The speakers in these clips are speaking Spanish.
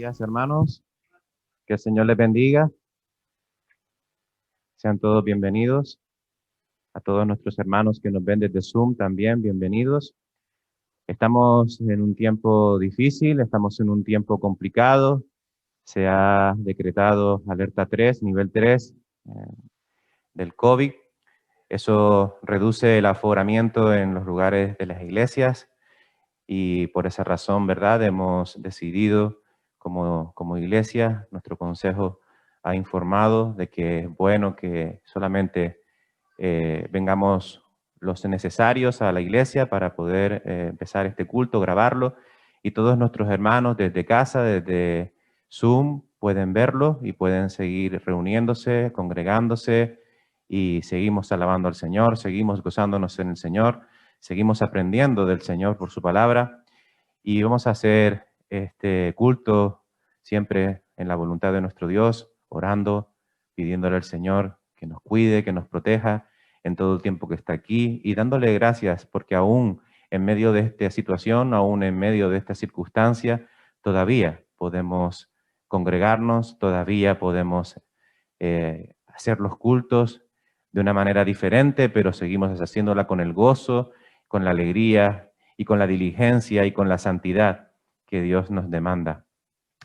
días, hermanos. Que el Señor les bendiga. Sean todos bienvenidos. A todos nuestros hermanos que nos ven desde Zoom también, bienvenidos. Estamos en un tiempo difícil, estamos en un tiempo complicado. Se ha decretado alerta 3, nivel 3 del COVID. Eso reduce el aforamiento en los lugares de las iglesias y por esa razón, ¿verdad? Hemos decidido como iglesia, nuestro consejo ha informado de que es bueno que solamente vengamos los necesarios a la iglesia para poder empezar este culto, grabarlo, y todos nuestros hermanos desde casa, desde Zoom, pueden verlo y pueden seguir reuniéndose, congregándose, y seguimos alabando al Señor, seguimos gozándonos en el Señor, seguimos aprendiendo del Señor por su palabra, y vamos a hacer este culto siempre en la voluntad de nuestro Dios, orando, pidiéndole al Señor que nos cuide, que nos proteja en todo el tiempo que está aquí, y dándole gracias porque aún en medio de esta situación, aún en medio de esta circunstancia, todavía podemos congregarnos, todavía podemos hacer los cultos de una manera diferente, pero seguimos haciéndola con el gozo, con la alegría y con la diligencia y con la santidad que Dios nos demanda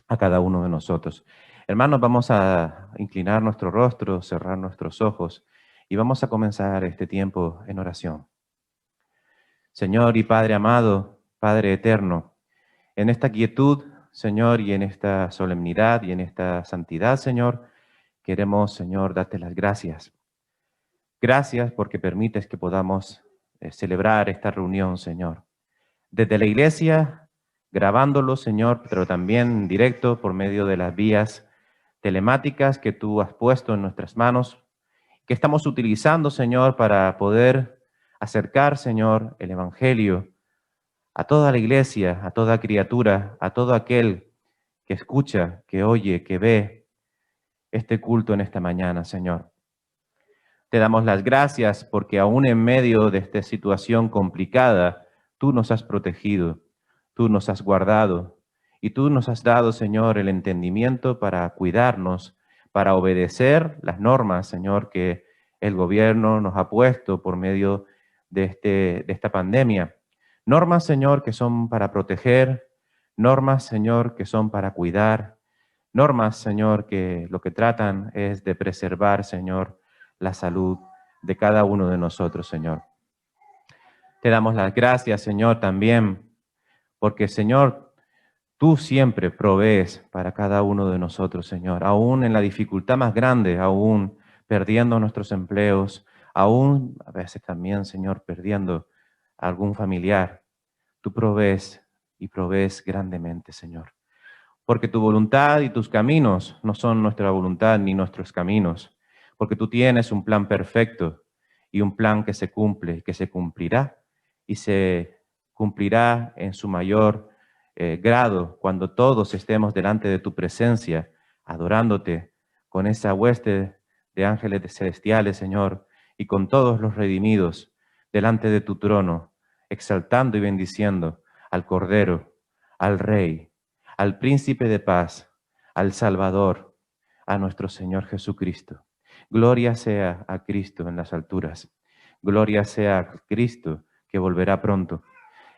a cada uno de nosotros. Hermanos, vamos a inclinar nuestro rostro, cerrar nuestros ojos y vamos a comenzar este tiempo en oración. Señor y Padre amado, Padre eterno, en esta quietud, Señor, y en esta solemnidad y en esta santidad, Señor, queremos, Señor, darte las gracias. Gracias porque permites que podamos celebrar esta reunión, Señor. Desde la iglesia, grabándolo, Señor, pero también en directo por medio de las vías telemáticas que tú has puesto en nuestras manos, que estamos utilizando, Señor, para poder acercar, Señor, el Evangelio a toda la iglesia, a toda criatura, a todo aquel que escucha, que oye, que ve este culto en esta mañana, Señor. Te damos las gracias porque aún en medio de esta situación complicada, tú nos has protegido, tú nos has guardado y tú nos has dado, Señor, el entendimiento para cuidarnos, para obedecer las normas, Señor, que el gobierno nos ha puesto por medio de esta pandemia. Normas, Señor, que son para proteger, normas, Señor, que son para cuidar, normas, Señor, que lo que tratan es de preservar, Señor, la salud de cada uno de nosotros, Señor. Te damos las gracias, Señor, también, porque, Señor, tú siempre provees para cada uno de nosotros, Señor, aún en la dificultad más grande, aún perdiendo nuestros empleos, aún a veces también, Señor, perdiendo a algún familiar. Tú provees y provees grandemente, Señor. Porque tu voluntad y tus caminos no son nuestra voluntad ni nuestros caminos. Porque tú tienes un plan perfecto y un plan que se cumple, que se cumplirá y se cumplirá en su mayor grado cuando todos estemos delante de tu presencia, adorándote con esa hueste de ángeles celestiales, Señor, y con todos los redimidos delante de tu trono, exaltando y bendiciendo al Cordero, al Rey, al Príncipe de paz, al Salvador, a nuestro Señor Jesucristo. Gloria sea a Cristo en las alturas. Gloria sea a Cristo que volverá pronto.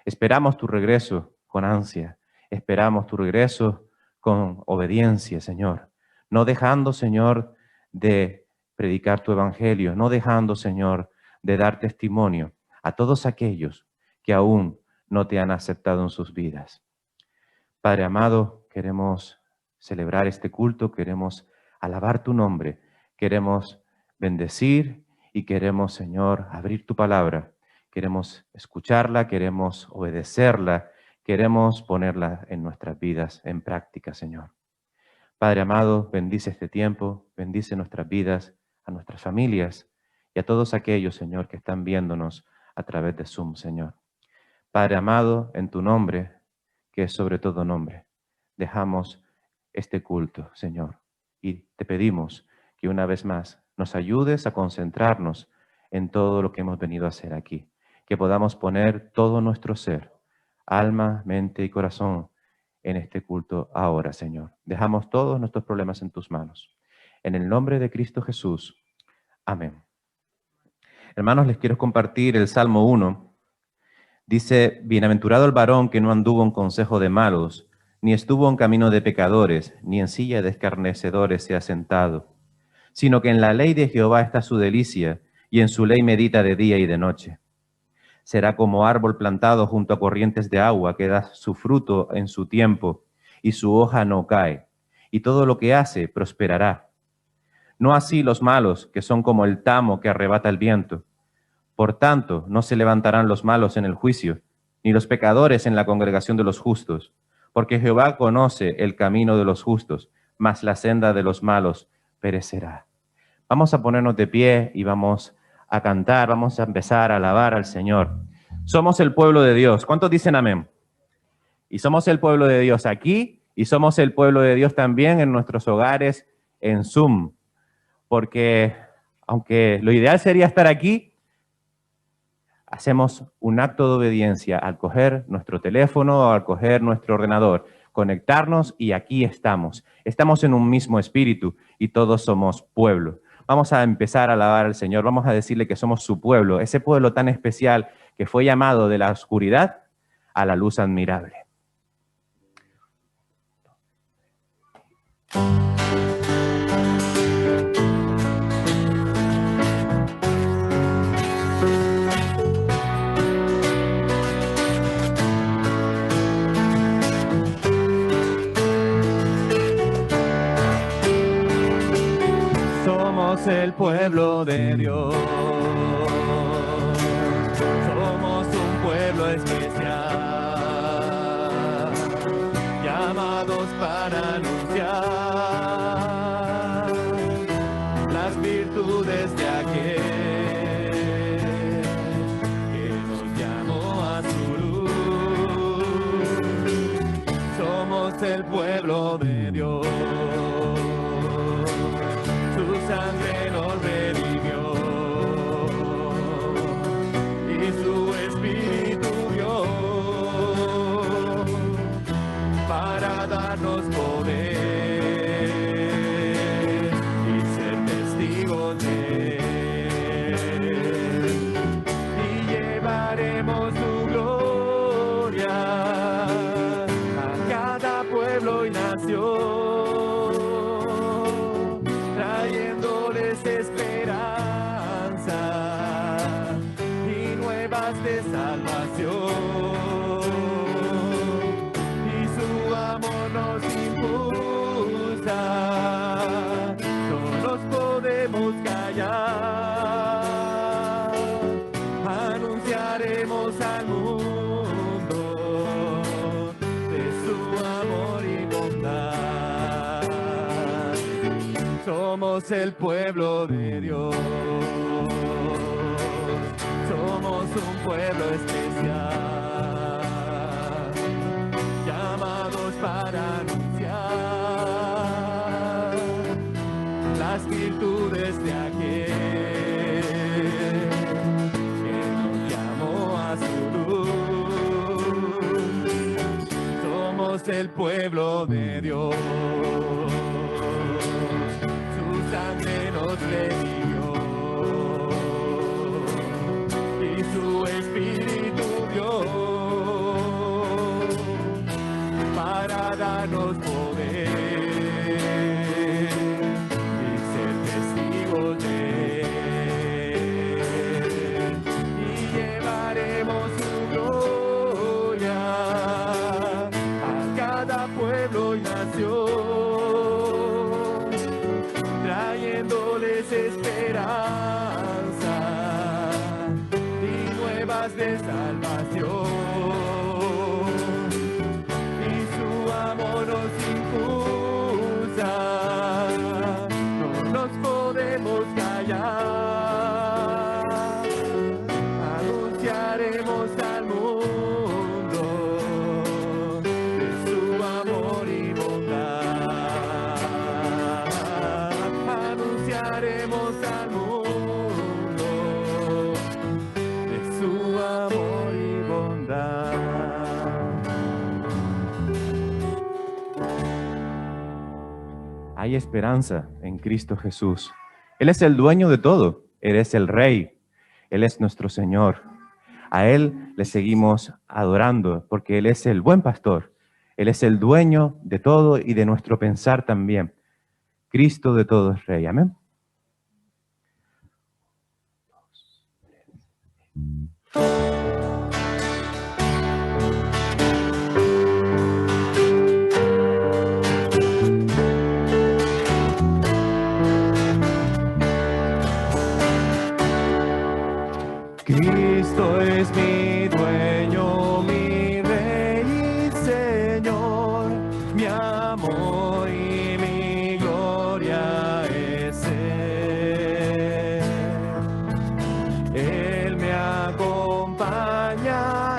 Esperamos tu regreso con ansia. Esperamos tu regreso con obediencia, Señor. No dejando, Señor, de predicar tu evangelio. No dejando, Señor, de dar testimonio a todos aquellos que aún no te han aceptado en sus vidas. Padre amado, queremos celebrar este culto, queremos alabar tu nombre, queremos bendecir y queremos, Señor, abrir tu palabra. Queremos escucharla, queremos obedecerla, queremos ponerla en nuestras vidas en práctica, Señor. Padre amado, bendice este tiempo, bendice nuestras vidas, a nuestras familias y a todos aquellos, Señor, que están viéndonos a través de Zoom, Señor. Padre amado, en tu nombre, que es sobre todo nombre, dejamos este culto, Señor, y te pedimos que una vez más nos ayudes a concentrarnos en todo lo que hemos venido a hacer aquí, que podamos poner todo nuestro ser, alma, mente y corazón en este culto ahora, Señor. Dejamos todos nuestros problemas en tus manos. En el nombre de Cristo Jesús. Amén. Hermanos, les quiero compartir el Salmo 1. Dice, bienaventurado el varón que no anduvo en consejo de malos, ni estuvo en camino de pecadores, ni en silla de escarnecedores se ha sentado, sino que en la ley de Jehová está su delicia, y en su ley medita de día y de noche. Será como árbol plantado junto a corrientes de agua, que da su fruto en su tiempo, y su hoja no cae, y todo lo que hace prosperará. No así los malos, que son como el tamo que arrebata el viento. Por tanto, no se levantarán los malos en el juicio, ni los pecadores en la congregación de los justos, porque Jehová conoce el camino de los justos, mas la senda de los malos perecerá. Vamos a ponernos de pie y vamos a cantar, vamos a empezar a alabar al Señor. Somos el pueblo de Dios. ¿Cuántos dicen amén? Y somos el pueblo de Dios aquí y somos el pueblo de Dios también en nuestros hogares en Zoom. Porque aunque lo ideal sería estar aquí, hacemos un acto de obediencia al coger nuestro teléfono o al coger nuestro ordenador, conectarnos y aquí estamos. Estamos en un mismo espíritu y todos somos pueblo. Vamos a empezar a alabar al Señor, vamos a decirle que somos su pueblo, ese pueblo tan especial que fue llamado de la oscuridad a la luz admirable. Somos el pueblo de Dios, somos un pueblo especial, llamados para anunciar las virtudes de aquel que nos llamó a su luz. Somos el pueblo de Dios. Su sangre nos redimió y su espíritu dio para darnos poder y ser testigos de él. Y llevaremos su gloria a cada pueblo y nación, esperanza y nuevas de salvación, y su amor nos impulsa, no nos podemos callar, anunciaremos al mundo de su amor y bondad. Somos el pueblo de Dios, somos un pueblo especial, llamados para anunciar las virtudes de aquel que nos llamó a su luz. Somos el pueblo de Dios. Sangre nos redimió y su espíritu dio para darnos poder y ser testigos de él. Y llevaremos su gloria a cada pueblo y nación, trayéndoles esperanza y nuevas de salvación, y su amor nos Hay esperanza en Cristo Jesús. Él es el dueño de todo. Él es el Rey. Él es nuestro Señor. A Él le seguimos adorando porque Él es el buen pastor. Él es el dueño de todo y de nuestro pensar también. Cristo de todo es Rey. Amén. Cristo es mi dueño, mi Rey y Señor, mi amor y mi gloria es Él. Él me acompaña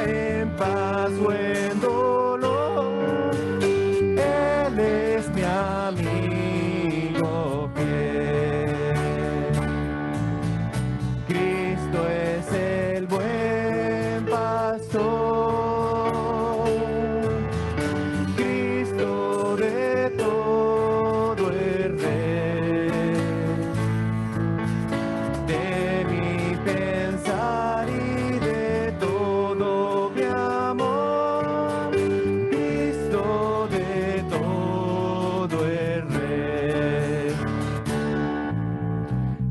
en paz o en dolor, Él es mi amigo fiel. Cristo es el buen pastor, Cristo de todo es Rey, de mi pensar y de todo mi amor, Cristo de todo es Rey.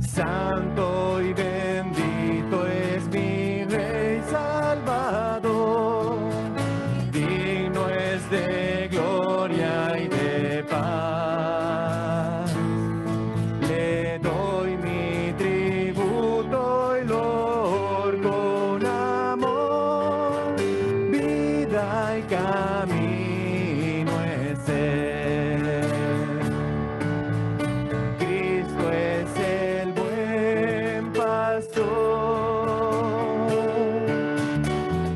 Santo y bendito es mi Rey Salvador, digno es de gloria y de paz. Le doy mi tributo y loor con amor, vida y camino es Él. Cristo es el buen pastor,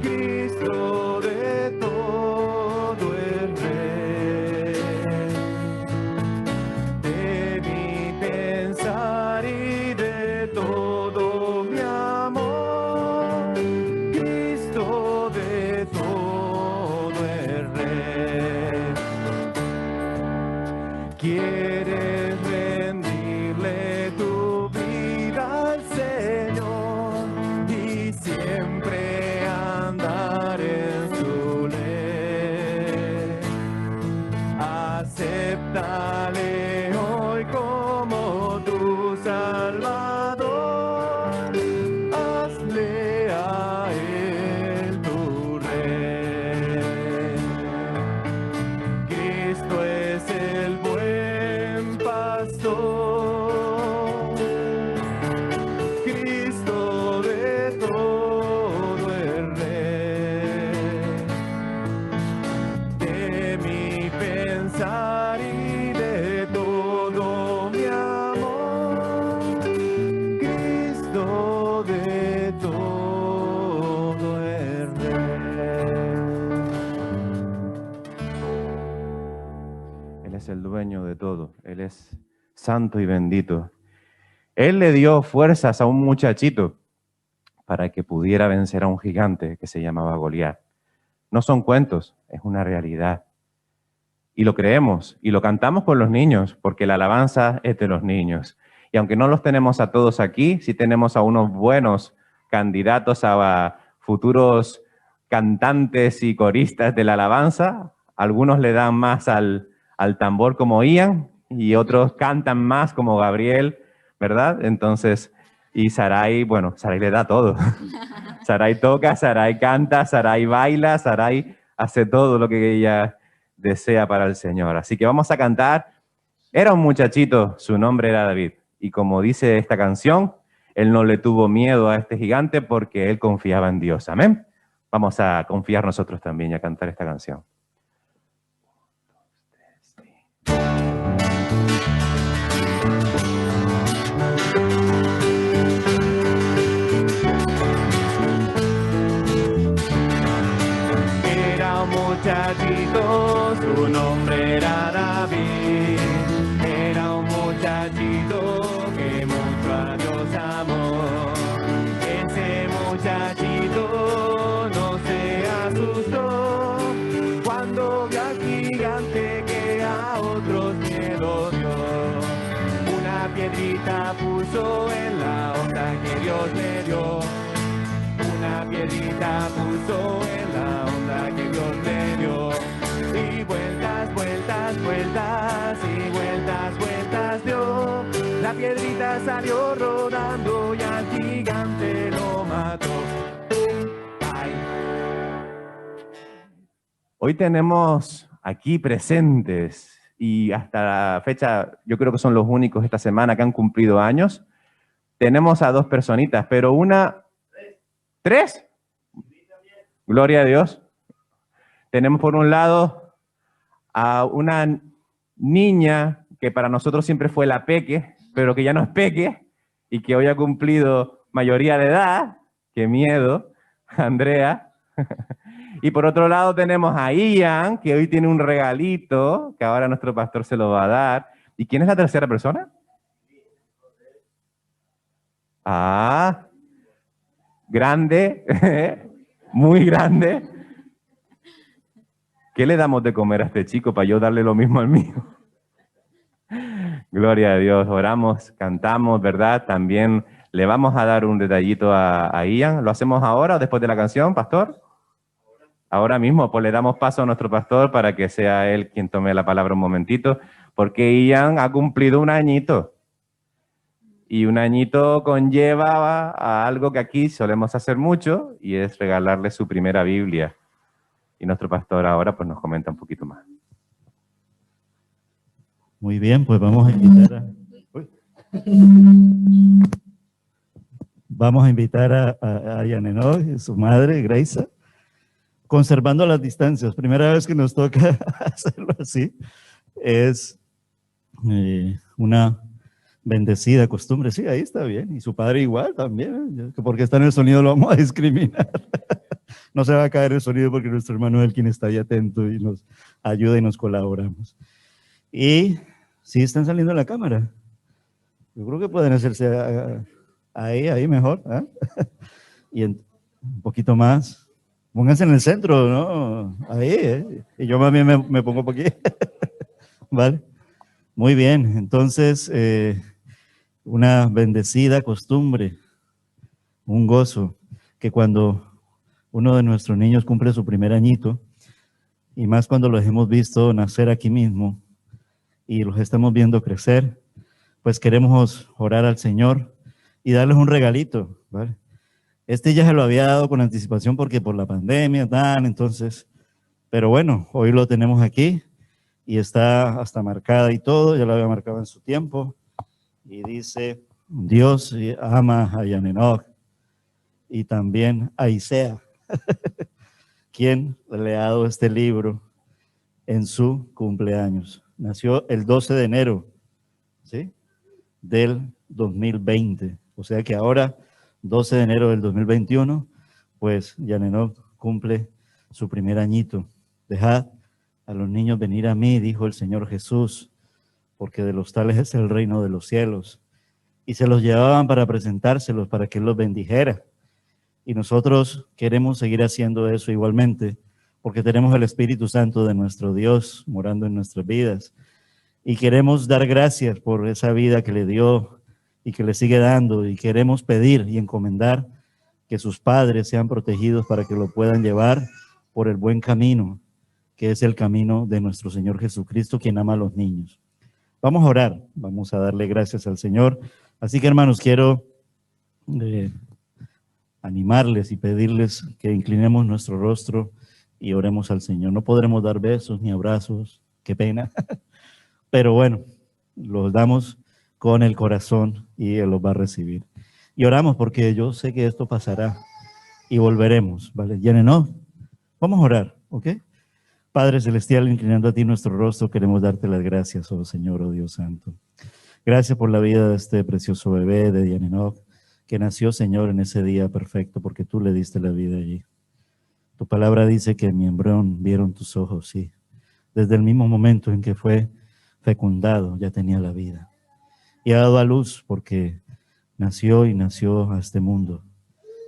Cristo de todo es Rey, de mi pensar y de todo mi amor, Cristo de todo es Rey. ¿Quieres rendirle tu vida al Señor y siempre andar en su ley? Acéptale hoy como tu Salvador, hazle a Él tu Rey. Cristo es el buen pastor, Cristo de todo es Rey, de mi pensar y de todo mi amor, Cristo de todo es Rey. Él es el dueño de todo. Él es santo y bendito. Él le dio fuerzas a un muchachito para que pudiera vencer a un gigante que se llamaba Goliat. No son cuentos, es una realidad. Y lo creemos y lo cantamos con los niños, porque la alabanza es de los niños. Y aunque no los tenemos a todos aquí, sí tenemos a unos buenos candidatos a futuros cantantes y coristas de la alabanza. Algunos le dan más al tambor como Ian y otros cantan más como Gabriel, ¿verdad? Entonces, y Sarai, bueno, Sarai le da todo. Sarai toca, Sarai canta, Sarai baila, Sarai hace todo lo que ella desea para el Señor. Así que vamos a cantar. Era un muchachito, su nombre era David. Y como dice esta canción, él no le tuvo miedo a este gigante porque él confiaba en Dios. Amén. Vamos a confiar nosotros también y a cantar esta canción. Era un muchachito, su nombre era David. Era un muchachito que mucho a Dios amó. Ese muchachito no se asustó cuando vio al gigante que a otros miedo dio. puso en la onda que Dios le dio. Una piedrita puso en la onda que Dios le dio. Y vueltas, vueltas, vueltas, y vueltas, vueltas dio. La piedrita salió rodando y al gigante lo mató. Ay. Hoy tenemos aquí presentes, y hasta la fecha yo creo que son los únicos esta semana que han cumplido años. Tenemos a dos personitas, pero ¿tres? Gloria a Dios. Tenemos por un lado a una niña que para nosotros siempre fue la peque, pero que ya no es peque y que hoy ha cumplido mayoría de edad. ¡Qué miedo! Andrea. Y por otro lado tenemos a Ian, que hoy tiene un regalito, que ahora nuestro pastor se lo va a dar. ¿Y quién es la tercera persona? Ah, grande, muy grande. ¿Qué le damos de comer a este chico para yo darle lo mismo al mío? Gloria a Dios, oramos, cantamos, ¿verdad? También le vamos a dar un detallito a Ian. ¿Lo hacemos ahora o después de la canción, pastor? Ahora mismo, pues le damos paso a nuestro pastor para que sea él quien tome la palabra un momentito, porque Ian ha cumplido un añito. Y un añito conlleva a algo que aquí solemos hacer mucho, y es regalarle su primera Biblia. Y nuestro pastor ahora pues nos comenta un poquito más. Muy bien, pues vamos a invitar a Yanenó y su madre, Grace, conservando las distancias. Primera vez que nos toca hacerlo así. Es una bendecida costumbre. Sí, ahí está bien. Y su padre igual también. Porque está en el sonido lo vamos a discriminar. No se va a caer el sonido porque nuestro hermano es el quien está ahí atento y nos ayuda y nos colaboramos. Y sí están saliendo en la cámara. Yo creo que pueden hacerse ahí mejor. ¿Eh? Y un poquito más. Pónganse en el centro, ¿no? Ahí. Y yo más bien me pongo por aquí. ¿Vale? Muy bien. Entonces, una bendecida costumbre, un gozo, que cuando uno de nuestros niños cumple su primer añito, y más cuando los hemos visto nacer aquí mismo, y los estamos viendo crecer, pues queremos orar al Señor y darles un regalito, ¿vale? Este ya se lo había dado con anticipación porque por la pandemia, entonces, pero bueno, hoy lo tenemos aquí y está hasta marcada y todo, ya lo había marcado en su tiempo, y dice, Dios ama a Yanenok y también a Isea, quien le ha dado este libro en su cumpleaños. Nació el 12 de enero, ¿sí?, del 2020. O sea que ahora, 12 de enero del 2021, pues Yanenok cumple su primer añito. Dejad a los niños venir a mí, dijo el Señor Jesús, porque de los tales es el reino de los cielos. Y se los llevaban para presentárselos, para que Él los bendijera. Y nosotros queremos seguir haciendo eso igualmente, porque tenemos el Espíritu Santo de nuestro Dios morando en nuestras vidas. Y queremos dar gracias por esa vida que le dio y que le sigue dando. Y queremos pedir y encomendar que sus padres sean protegidos para que lo puedan llevar por el buen camino, que es el camino de nuestro Señor Jesucristo, quien ama a los niños. Vamos a orar, vamos a darle gracias al Señor. Así que, hermanos, quiero animarles y pedirles que inclinemos nuestro rostro y oremos al Señor. No podremos dar besos ni abrazos, qué pena, pero bueno, los damos con el corazón y Él los va a recibir. Y oramos porque yo sé que esto pasará y volveremos, ¿vale? Yanenok, vamos a orar, ¿ok? Padre Celestial, inclinando a ti nuestro rostro, queremos darte las gracias, oh Señor, oh Dios Santo. Gracias por la vida de este precioso bebé de Yanenok, que nació, Señor, en ese día perfecto, porque tú le diste la vida allí. Tu palabra dice que en mi embrión vieron tus ojos, sí. Desde el mismo momento en que fue fecundado, ya tenía la vida. Y ha dado a luz porque nació a este mundo.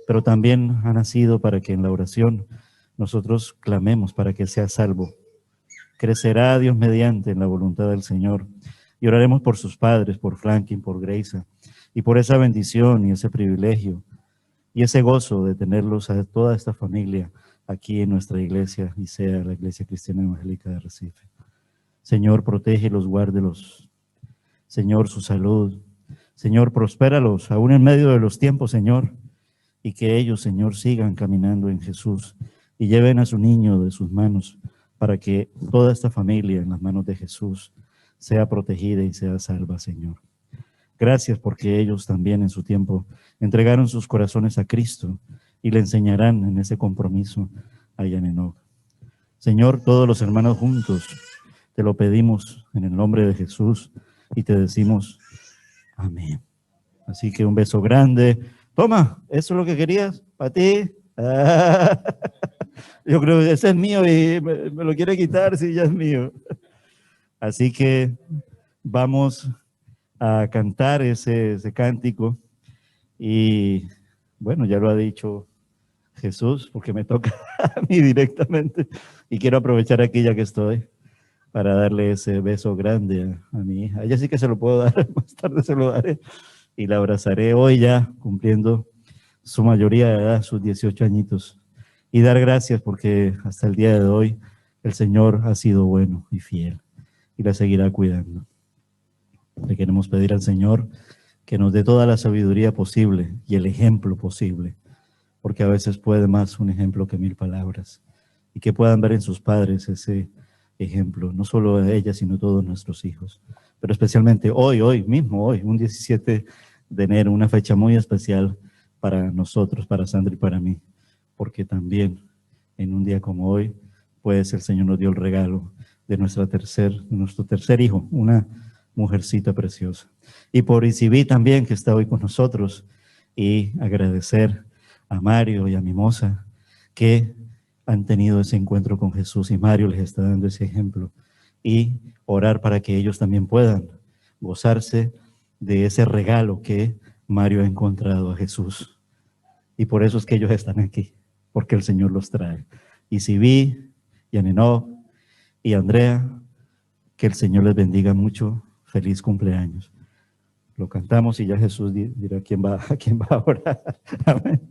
Pero también ha nacido para que en la oración nosotros clamemos para que sea salvo. Crecerá Dios mediante en la voluntad del Señor. Y oraremos por sus padres, por Franklin, por Grace, y por esa bendición y ese privilegio y ese gozo de tenerlos a toda esta familia aquí en nuestra iglesia y sea la Iglesia Cristiana Evangélica de Recife. Señor, protégelos, guárdelos. Señor, su salud. Señor, prospéralos aún en medio de los tiempos, Señor, y que ellos, Señor, sigan caminando en Jesús y lleven a su niño de sus manos para que toda esta familia en las manos de Jesús sea protegida y sea salva, Señor. Gracias porque ellos también en su tiempo entregaron sus corazones a Cristo y le enseñarán en ese compromiso a Yanenok. Señor, todos los hermanos juntos, te lo pedimos en el nombre de Jesús y te decimos amén. Así que un beso grande. Toma, eso es lo que querías, para ti. Yo creo que ese es mío y me lo quiere quitar si ya es mío. Así que vamos a cantar ese cántico y bueno, ya lo ha dicho Jesús porque me toca a mí directamente y quiero aprovechar aquí ya que estoy para darle ese beso grande a mi hija. A ella sí que se lo puedo dar, más tarde se lo daré y la abrazaré hoy ya cumpliendo su mayoría de edad, sus 18 añitos, y dar gracias porque hasta el día de hoy el Señor ha sido bueno y fiel y la seguirá cuidando. Le queremos pedir al Señor que nos dé toda la sabiduría posible y el ejemplo posible, porque a veces puede más un ejemplo que 1000 palabras, y que puedan ver en sus padres ese ejemplo, no solo a ella, sino a todos nuestros hijos. Pero especialmente hoy, un 17 de enero, una fecha muy especial para nosotros, para Sandra y para mí, porque también en un día como hoy, pues el Señor nos dio el regalo de nuestro tercer hijo, una mujercita preciosa. Y por Isibí también, que está hoy con nosotros, y agradecer a Mario y a Mimosa, que han tenido ese encuentro con Jesús y Mario les está dando ese ejemplo, y orar para que ellos también puedan gozarse de ese regalo que Mario ha encontrado a Jesús. Y por eso es que ellos están aquí, porque el Señor los trae. Y Sibí, y Anenó, y Andrea, que el Señor les bendiga mucho. Feliz cumpleaños. Lo cantamos y ya Jesús dirá a quién va a orar. Amén.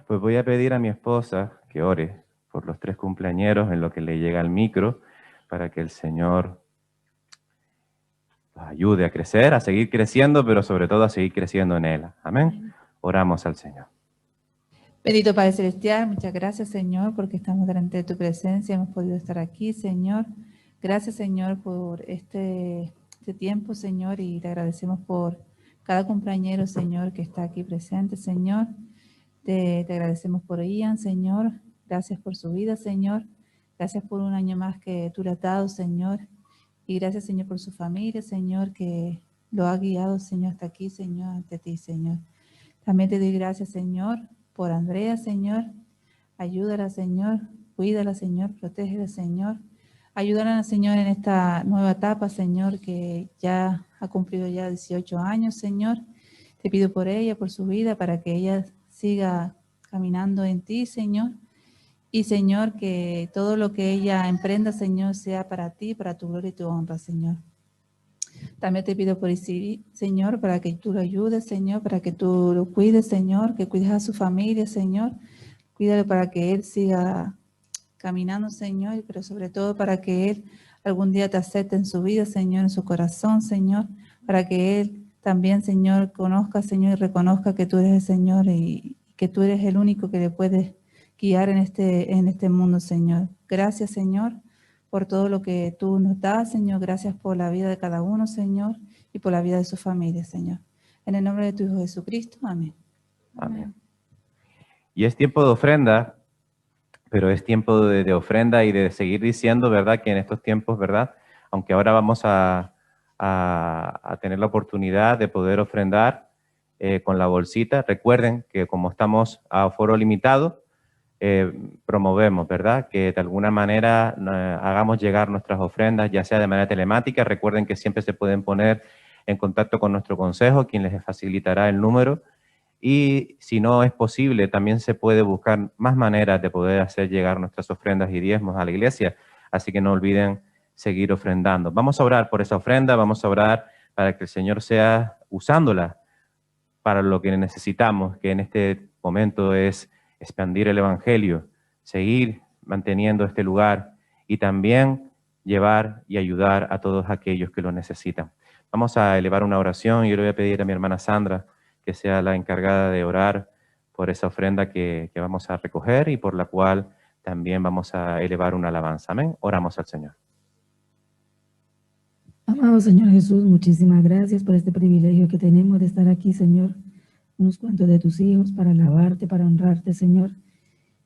Pues voy a pedir a mi esposa que ore por los 3 cumpleañeros en lo que le llega al micro, para que el Señor los ayude a crecer, a seguir creciendo, pero sobre todo a seguir creciendo en Él. Amén. Oramos al Señor. Bendito Padre Celestial, muchas gracias, Señor, porque estamos delante de tu presencia, hemos podido estar aquí, Señor. Gracias, Señor, por este tiempo, Señor, y te agradecemos por cada cumpleañero, Señor, que está aquí presente, Señor. Te agradecemos por Ian, Señor. Gracias por su vida, Señor. Gracias por un año más que tú le has dado, Señor. Y gracias, Señor, por su familia, Señor, que lo ha guiado, Señor, hasta aquí, Señor, ante ti, Señor. También te doy gracias, Señor, por Andrea, Señor. Ayúdala, Señor. Cuídala, Señor. Protégela, Señor. Ayúdala, Señor, en esta nueva etapa, Señor, que ya ha cumplido ya 18 años, Señor. Te pido por ella, por su vida, para que ella siga caminando en ti, Señor. Y, Señor, que todo lo que ella emprenda, Señor, sea para ti, para tu gloria y tu honra, Señor. También te pido por Isiri, Señor, para que tú lo ayudes, Señor, para que tú lo cuides, Señor, que cuides a su familia, Señor. Cuídalo para que él siga caminando, Señor, pero sobre todo para que él algún día te acepte en su vida, Señor, en su corazón, Señor, para que él también, Señor, conozca, Señor, y reconozca que tú eres el Señor y que tú eres el único que le puedes guiar en este mundo, Señor. Gracias, Señor, por todo lo que tú nos das, Señor. Gracias por la vida de cada uno, Señor, y por la vida de su familia, Señor. En el nombre de tu Hijo Jesucristo, amén. Amén. Y es tiempo de ofrenda, pero es tiempo de ofrenda y de seguir diciendo, ¿verdad? Que en estos tiempos, ¿verdad? Aunque ahora vamos a tener la oportunidad de poder ofrendar con la bolsita. Recuerden que como estamos a aforo limitado, promovemos, ¿verdad? Que de alguna manera hagamos llegar nuestras ofrendas, ya sea de manera telemática. Recuerden que siempre se pueden poner en contacto con nuestro consejo, quien les facilitará el número. Y si no es posible, también se puede buscar más maneras de poder hacer llegar nuestras ofrendas y diezmos a la iglesia. Así que no olviden seguir ofrendando. Vamos a orar por esa ofrenda, vamos a orar para que el Señor sea usándola para lo que necesitamos, que en este momento es expandir el Evangelio, seguir manteniendo este lugar y también llevar y ayudar a todos aquellos que lo necesitan. Vamos a elevar una oración y yo le voy a pedir a mi hermana Sandra que sea la encargada de orar por esa ofrenda que vamos a recoger y por la cual también vamos a elevar una alabanza. Amén. Oramos al Señor. Amado Señor Jesús, muchísimas gracias por este privilegio que tenemos de estar aquí, Señor, unos cuantos de tus hijos para alabarte, para honrarte, Señor.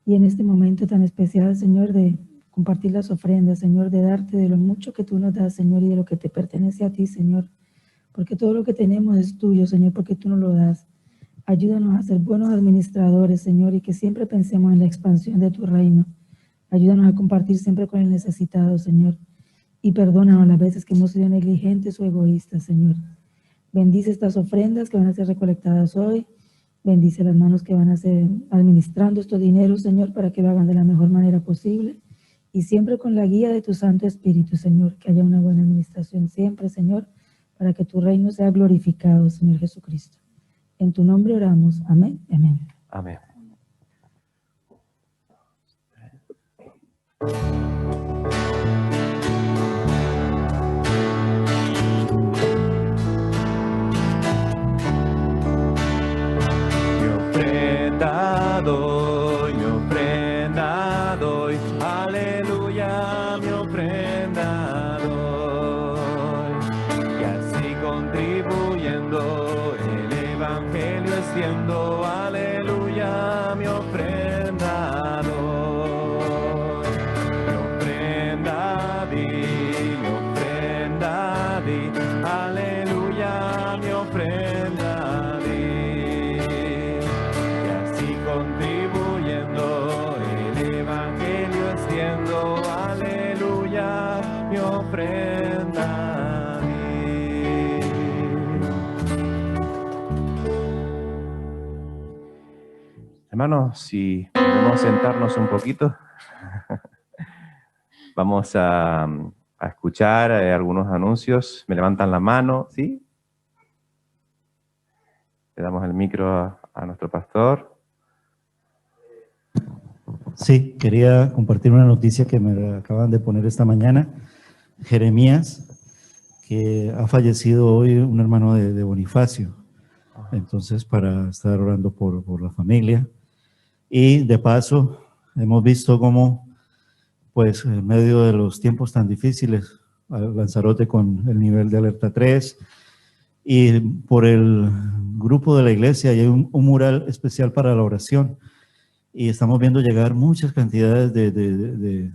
Y en este momento tan especial, Señor, de compartir las ofrendas, Señor, de darte de lo mucho que tú nos das, Señor, y de lo que te pertenece a ti, Señor. Porque todo lo que tenemos es tuyo, Señor, porque tú nos lo das. Ayúdanos a ser buenos administradores, Señor, y que siempre pensemos en la expansión de tu reino. Ayúdanos a compartir siempre con el necesitado, Señor. Y perdónanos las veces que hemos sido negligentes o egoístas, Señor. Bendice estas ofrendas que van a ser recolectadas hoy. Bendice las manos que van a ser administrando estos dineros, Señor, para que lo hagan de la mejor manera posible. Y siempre con la guía de tu Santo Espíritu, Señor, que haya una buena administración siempre, Señor, para que tu reino sea glorificado, Señor Jesucristo. En tu nombre oramos. Amén. Amén. Amén. Mi ofrenda doy, aleluya, mi ofrenda doy. Y así contribuyendo, el Evangelio extiendo, aleluya, mi ofrenda doy. Mi ofrenda di, aleluya, mi ofrenda di. Y así contribuyendo, el Evangelio extiendo, aleluya, mi ofrenda di. Hermanos, si podemos sentarnos un poquito, vamos a escuchar algunos anuncios. Me levantan la mano, ¿sí? Le damos el micro a nuestro pastor. Sí, quería compartir una noticia que me acaban de poner esta mañana. Jeremías, que ha fallecido hoy, un hermano de Bonifacio. Entonces, para estar orando por la familia. Y de paso, hemos visto cómo, pues, en medio de los tiempos tan difíciles, Lanzarote con el nivel de alerta 3, y por el grupo de la iglesia hay un mural especial para la oración. Y estamos viendo llegar muchas cantidades de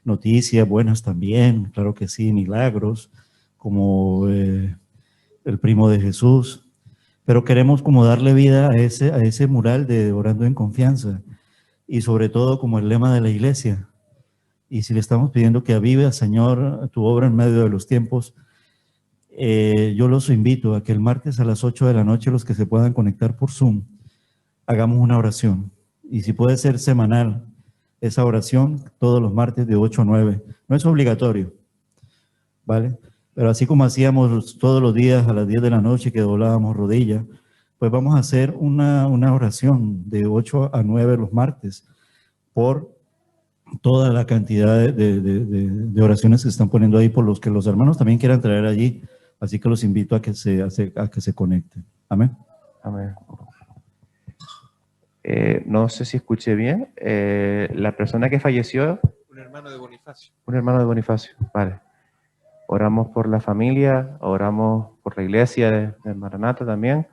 noticias buenas también, claro que sí, milagros, como el primo de Jesús, pero queremos como darle vida a ese mural de Orando en Confianza, y sobre todo como el lema de la iglesia. Y si le estamos pidiendo que avive, Señor, tu obra en medio de los tiempos, yo los invito a que el martes a las 8 de la noche, los que se puedan conectar por Zoom, hagamos una oración. Y si puede ser semanal, esa oración todos los martes de 8 a 9. No es obligatorio, ¿vale? Pero así como hacíamos todos los días a las 10 de la noche que doblábamos rodillas, pues vamos a hacer una oración de 8 a 9 los martes por toda la cantidad de oraciones que se están poniendo ahí, por los que los hermanos también quieran traer allí. Así que los invito a que se conecten. Amén. Amén. No sé si escuché bien. La persona que falleció. Un hermano de Bonifacio. Un hermano de Bonifacio, vale. Oramos por la familia, oramos por la iglesia de Maranata también.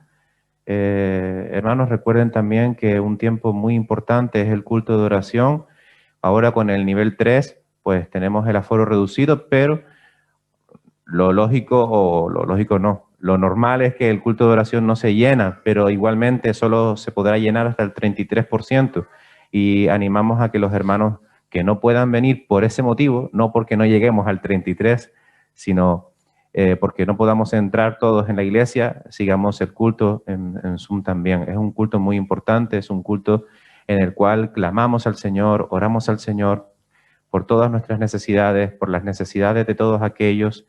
Hermanos, recuerden también que un tiempo muy importante es el culto de oración. Ahora con el nivel 3, pues tenemos el aforo reducido, pero lo lógico no. Lo normal es que el culto de oración no se llena, pero igualmente solo se podrá llenar hasta el 33%. Y animamos a que los hermanos que no puedan venir por ese motivo, no porque no lleguemos al 33, sino porque no podamos entrar todos en la iglesia, sigamos el culto en Zoom también. Es un culto muy importante, es un culto en el cual clamamos al Señor, oramos al Señor por todas nuestras necesidades, por las necesidades de todos aquellos.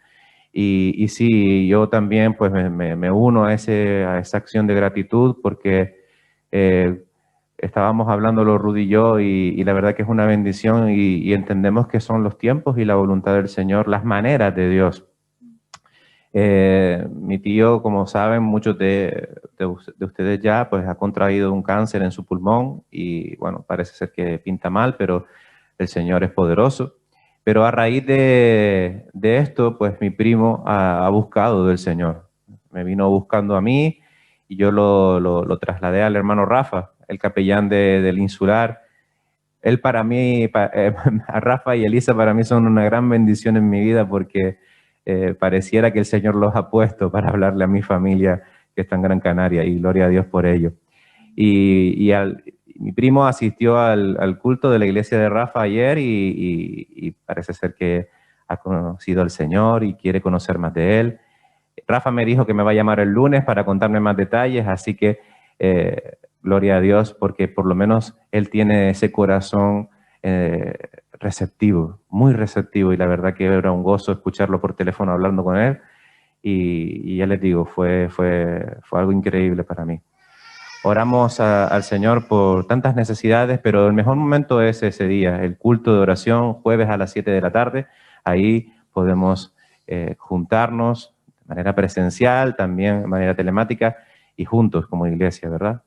Y sí, yo también pues me uno a esa acción de gratitud, porque estábamos hablándolo Rudy y yo, y la verdad que es una bendición, y entendemos que son los tiempos y la voluntad del Señor, las maneras de Dios. Mi tío, como saben, muchos de ustedes ya, pues ha contraído un cáncer en su pulmón, y bueno, parece ser que pinta mal, pero el Señor es poderoso. Pero a raíz de esto, pues mi primo ha buscado del Señor. Me vino buscando a mí, y yo lo trasladé al hermano Rafa, el capellán del insular. Él para mí, a Rafa y Elisa para mí son una gran bendición en mi vida, porque pareciera que el Señor los ha puesto para hablarle a mi familia que está en Gran Canaria, y gloria a Dios por ello. Mi primo asistió al culto de la iglesia de Rafa ayer, y parece ser que ha conocido al Señor y quiere conocer más de Él. Rafa me dijo que me va a llamar el lunes para contarme más detalles, así que gloria a Dios, porque por lo menos él tiene ese corazón receptivo, muy receptivo, y la verdad que era un gozo escucharlo por teléfono hablando con él, y ya les digo, fue algo increíble para mí. Oramos al Señor por tantas necesidades, pero el mejor momento es ese día, el culto de oración, jueves a las 7 de la tarde. Ahí podemos juntarnos de manera presencial, también de manera telemática, y juntos como iglesia, ¿verdad?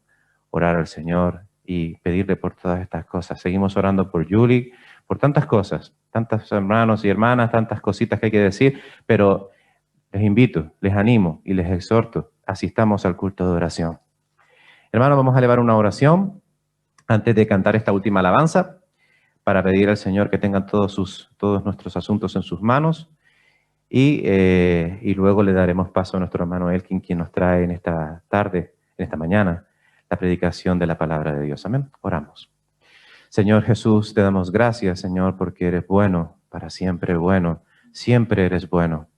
Orar al Señor y pedirle por todas estas cosas. Seguimos orando por Yuli, por tantas cosas, tantos hermanos y hermanas, tantas cositas que hay que decir, pero les invito, les animo y les exhorto, asistamos al culto de oración. Hermanos, vamos a elevar una oración antes de cantar esta última alabanza, para pedir al Señor que tenga todos nuestros asuntos en sus manos, y luego le daremos paso a nuestro hermano Elkin, quien nos trae en esta tarde, en esta mañana, la predicación de la palabra de Dios. Amén. Oramos. Señor Jesús, te damos gracias, Señor, porque eres bueno, para siempre bueno, siempre eres bueno.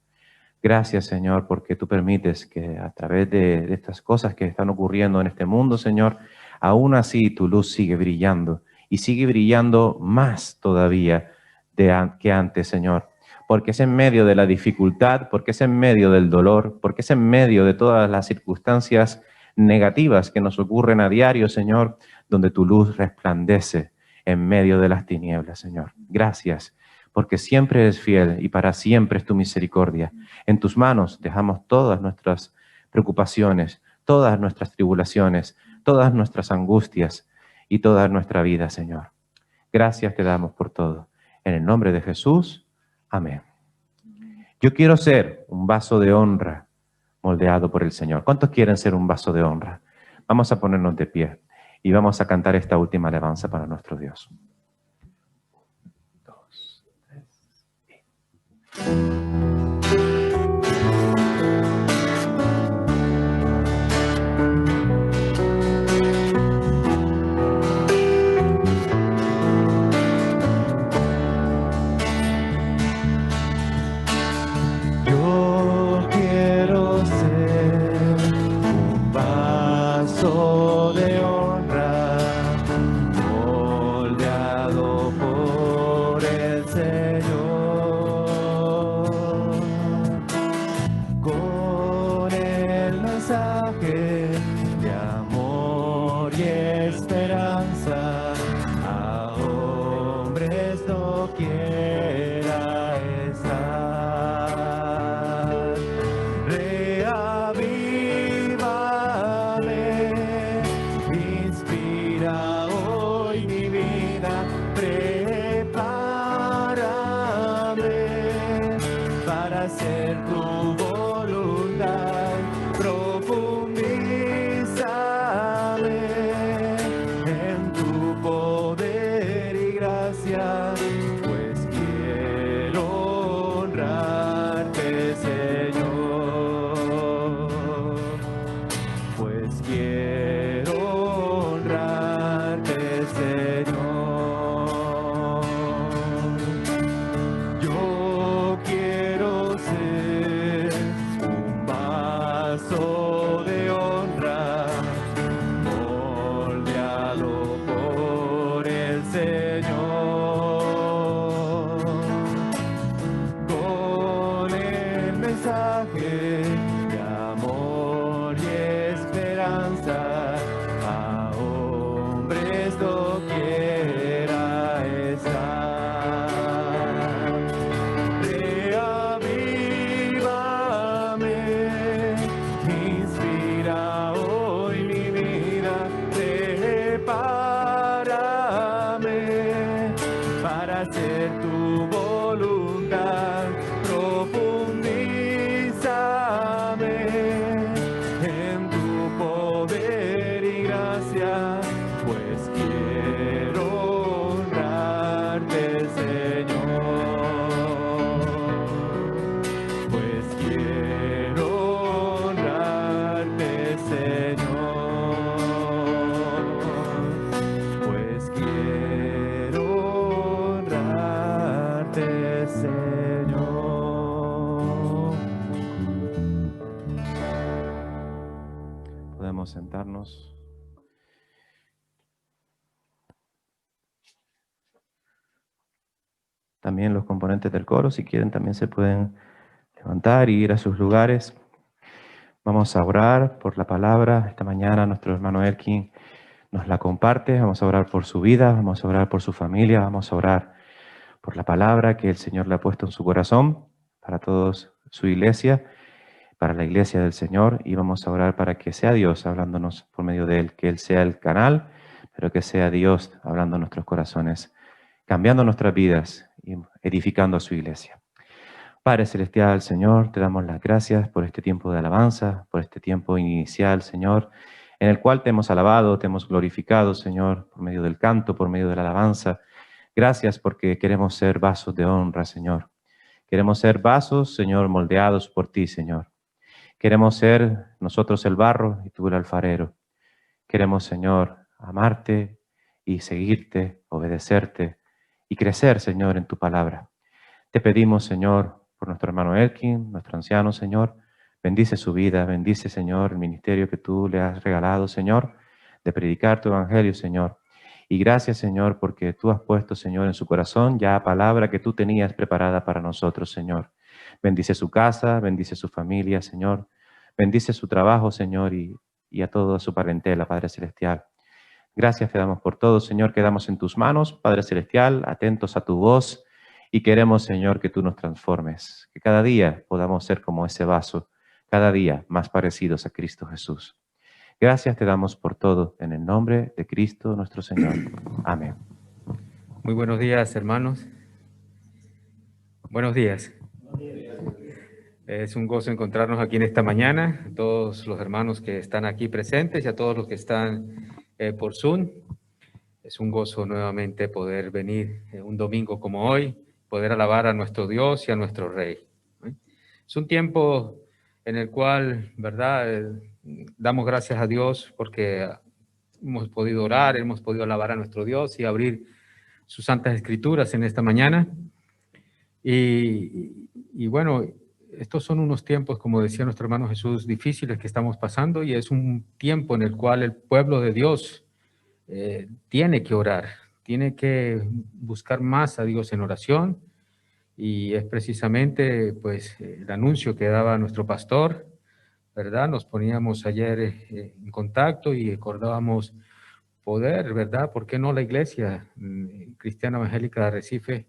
Gracias, Señor, porque tú permites que a través de estas cosas que están ocurriendo en este mundo, Señor, aún así tu luz sigue brillando, y sigue brillando más todavía que antes, Señor. Porque es en medio de la dificultad, porque es en medio del dolor, porque es en medio de todas las circunstancias negativas que nos ocurren a diario, Señor, donde tu luz resplandece en medio de las tinieblas, Señor. Gracias, porque siempre eres fiel y para siempre es tu misericordia. En tus manos dejamos todas nuestras preocupaciones, todas nuestras tribulaciones, todas nuestras angustias y toda nuestra vida, Señor. Gracias te damos por todo. En el nombre de Jesús, amén. Yo quiero ser un vaso de honra moldeado por el Señor. ¿Cuántos quieren ser un vaso de honra? Vamos a ponernos de pie y vamos a cantar esta última alabanza para nuestro Dios. 2. Yo quiero ser un vaso de honra, moldeado por el Señor, con el mensaje de amor y esperanza a hombres doquiera estar. Reavívame, inspira hoy mi vida, prepárame para hacer tu voluntad, profundízame en tu poder y gracia, pues quiero honrarte, Señor, pues quiero honrarte, Señor. Yo quiero ser un vaso de honra, moldeado por el Señor, con el mensaje de amor y esperanza a hombres doquiera estar. Reavívame, inspira hoy mi vida, prepárame para hacer tu voluntad, profundízame en tu poder y gracia, pues quiero honrarte, Señor, pues quiero honrarte, Señor, pues quiero honrarte, Señor. Podemos sentarnos. También los componentes del coro, si quieren, también se pueden levantar y ir a sus lugares. Vamos a orar por la palabra. Esta mañana nuestro hermano Elkin nos la comparte. Vamos a orar por su vida, vamos a orar por su familia, vamos a orar por la palabra que el Señor le ha puesto en su corazón para todos su iglesia, para la iglesia del Señor, y vamos a orar para que sea Dios hablándonos por medio de Él, que Él sea el canal, pero que sea Dios hablando en nuestros corazones, cambiando nuestras vidas y edificando a su iglesia. Padre Celestial, Señor, te damos las gracias por este tiempo de alabanza, por este tiempo inicial, Señor, en el cual te hemos alabado, te hemos glorificado, Señor, por medio del canto, por medio de la alabanza. Gracias porque queremos ser vasos de honra, Señor. Queremos ser vasos, Señor, moldeados por ti, Señor. Queremos ser nosotros el barro y tú el alfarero. Queremos, Señor, amarte y seguirte, obedecerte y crecer, Señor, en tu palabra. Te pedimos, Señor, por nuestro hermano Elkin, nuestro anciano, Señor, bendice su vida, bendice, Señor, el ministerio que tú le has regalado, Señor, de predicar tu evangelio, Señor. Y gracias, Señor, porque tú has puesto, Señor, en su corazón ya palabra que tú tenías preparada para nosotros, Señor. Bendice su casa, bendice su familia, Señor. Bendice su trabajo, Señor, y a toda su parentela, Padre Celestial. Gracias te damos por todo, Señor. Quedamos en tus manos, Padre Celestial, atentos a tu voz. Y queremos, Señor, que tú nos transformes. Que cada día podamos ser como ese vaso, cada día más parecidos a Cristo Jesús. Gracias te damos por todo, en el nombre de Cristo nuestro Señor. Amén. Muy buenos días, hermanos. Buenos días. Es un gozo encontrarnos aquí en esta mañana, a todos los hermanos que están aquí presentes y a todos los que están por Zoom. Es un gozo nuevamente poder venir un domingo como hoy poder alabar a nuestro Dios y a nuestro Rey. Es un tiempo en el cual, ¿verdad? Damos gracias a Dios porque hemos podido orar, hemos podido alabar a nuestro Dios y abrir sus santas escrituras en esta mañana. Y bueno, estos son unos tiempos, como decía nuestro hermano Jesús, difíciles que estamos pasando, y es un tiempo en el cual el pueblo de Dios tiene que orar, tiene que buscar más a Dios en oración, y es precisamente pues el anuncio que daba nuestro pastor, ¿verdad? Nos poníamos ayer en contacto y acordábamos poder, ¿verdad? ¿Por qué no la iglesia cristiana evangélica de Arrecife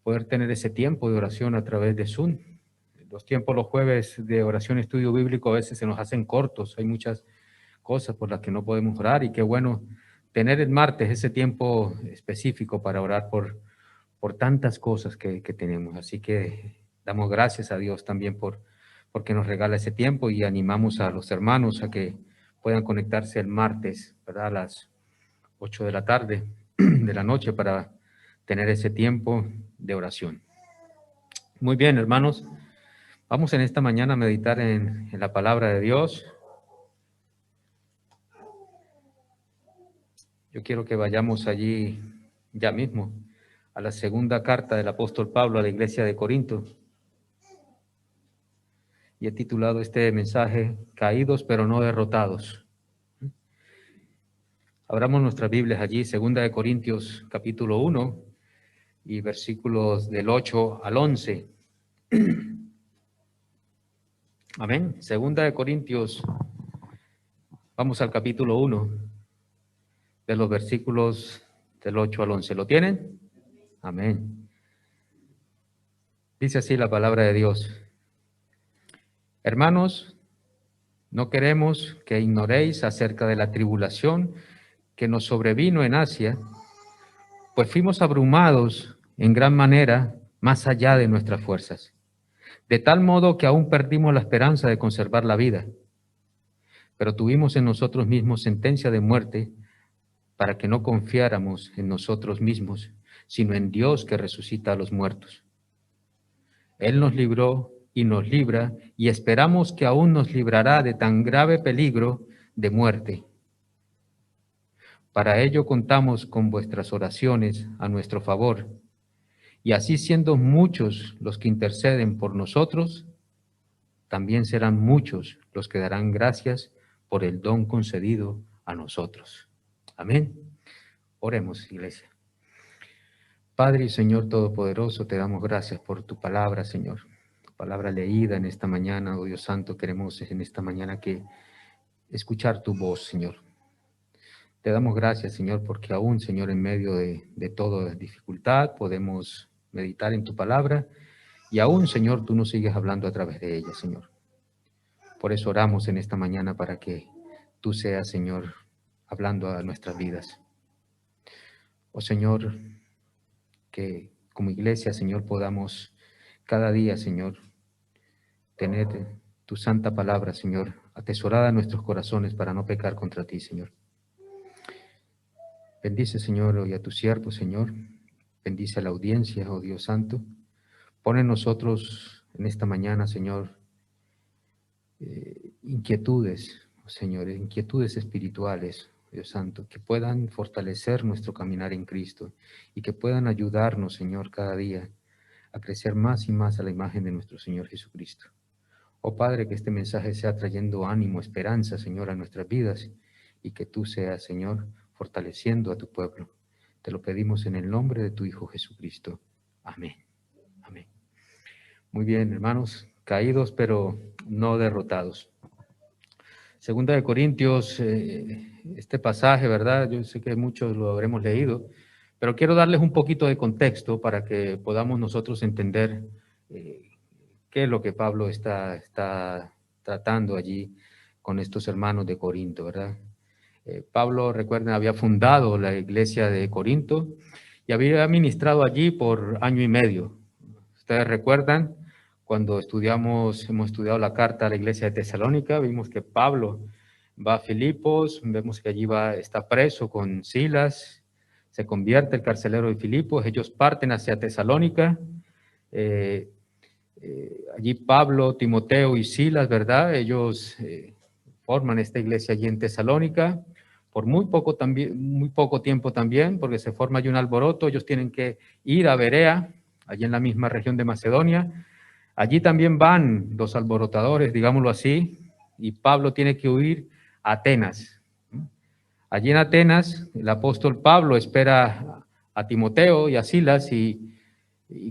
poder tener ese tiempo de oración a través de Zoom? Los tiempos los jueves de oración y estudio bíblico a veces se nos hacen cortos, hay muchas cosas por las que no podemos orar, y qué bueno tener el martes ese tiempo específico para orar por tantas cosas que tenemos. Así que damos gracias a Dios también porque nos regala ese tiempo, y animamos a los hermanos a que puedan conectarse el martes, ¿verdad? A las 8 de la tarde, de la noche, para tener ese tiempo de oración. Muy bien, hermanos, vamos en esta mañana a meditar en la palabra de Dios. Yo quiero que vayamos allí ya mismo a la segunda carta del apóstol Pablo a la iglesia de Corinto. Y he titulado este mensaje, Caídos pero no derrotados. Abramos nuestras Biblias allí, segunda de Corintios, capítulo 1, y versículos del 8 al 11. Amén. Segunda de Corintios, vamos al capítulo 1, de los versículos del 8 al 11. ¿Lo tienen? Amén. Dice así la palabra de Dios. Hermanos, no queremos que ignoréis acerca de la tribulación que nos sobrevino en Asia, pues fuimos abrumados en gran manera más allá de nuestras fuerzas, de tal modo que aún perdimos la esperanza de conservar la vida. Pero tuvimos en nosotros mismos sentencia de muerte, para que no confiáramos en nosotros mismos, sino en Dios que resucita a los muertos. Él nos libró y nos libra, y esperamos que aún nos librará de tan grave peligro de muerte. Para ello contamos con vuestras oraciones a nuestro favor, y así siendo muchos los que interceden por nosotros, también serán muchos los que darán gracias por el don concedido a nosotros. Amén. Oremos, iglesia. Padre y Señor Todopoderoso, te damos gracias por tu palabra, Señor. Tu palabra leída en esta mañana, oh Dios Santo, queremos en esta mañana que escuchar tu voz, Señor. Te damos gracias, Señor, porque aún, Señor, en medio de toda dificultad, podemos meditar en tu palabra, y aún, Señor, tú nos sigues hablando a través de ella, Señor. Por eso oramos en esta mañana para que tú seas, Señor, hablando a nuestras vidas. Oh Señor, que como iglesia, Señor, podamos cada día, Señor, tener tu santa palabra, Señor, atesorada en nuestros corazones para no pecar contra ti, Señor. Bendice, Señor, hoy a tu siervo, Señor. Bendice a la audiencia, oh Dios Santo. Pon en nosotros en esta mañana, Señor, inquietudes, oh Señor, inquietudes espirituales, Dios Santo, que puedan fortalecer nuestro caminar en Cristo y que puedan ayudarnos, Señor, cada día a crecer más y más a la imagen de nuestro Señor Jesucristo. Oh Padre, que este mensaje sea trayendo ánimo, esperanza, Señor, a nuestras vidas, y que tú seas, Señor, fortaleciendo a tu pueblo. Te lo pedimos en el nombre de tu Hijo Jesucristo. Amén. Amén. Muy bien, hermanos, caídos pero no derrotados. Segunda de Corintios, este pasaje, ¿verdad? Yo sé que muchos lo habremos leído, pero quiero darles un poquito de contexto para que podamos nosotros entender qué es lo que Pablo está tratando allí con estos hermanos de Corinto, ¿verdad? Pablo, recuerden, había fundado la iglesia de Corinto y había ministrado allí por 1 año y medio. Ustedes recuerdan, cuando hemos estudiado la carta a la iglesia de Tesalónica, vimos que Pablo va a Filipos, vemos que allí está preso con Silas, se convierte el carcelero de Filipos, ellos parten hacia Tesalónica, allí Pablo, Timoteo y Silas, ¿verdad? Ellos forman esta iglesia allí en Tesalónica, por muy poco tiempo también, porque se forma allí un alboroto, ellos tienen que ir a Berea, allí en la misma región de Macedonia. Allí también van los alborotadores, digámoslo así, y Pablo tiene que huir a Atenas. Allí en Atenas, el apóstol Pablo espera a Timoteo y a Silas, y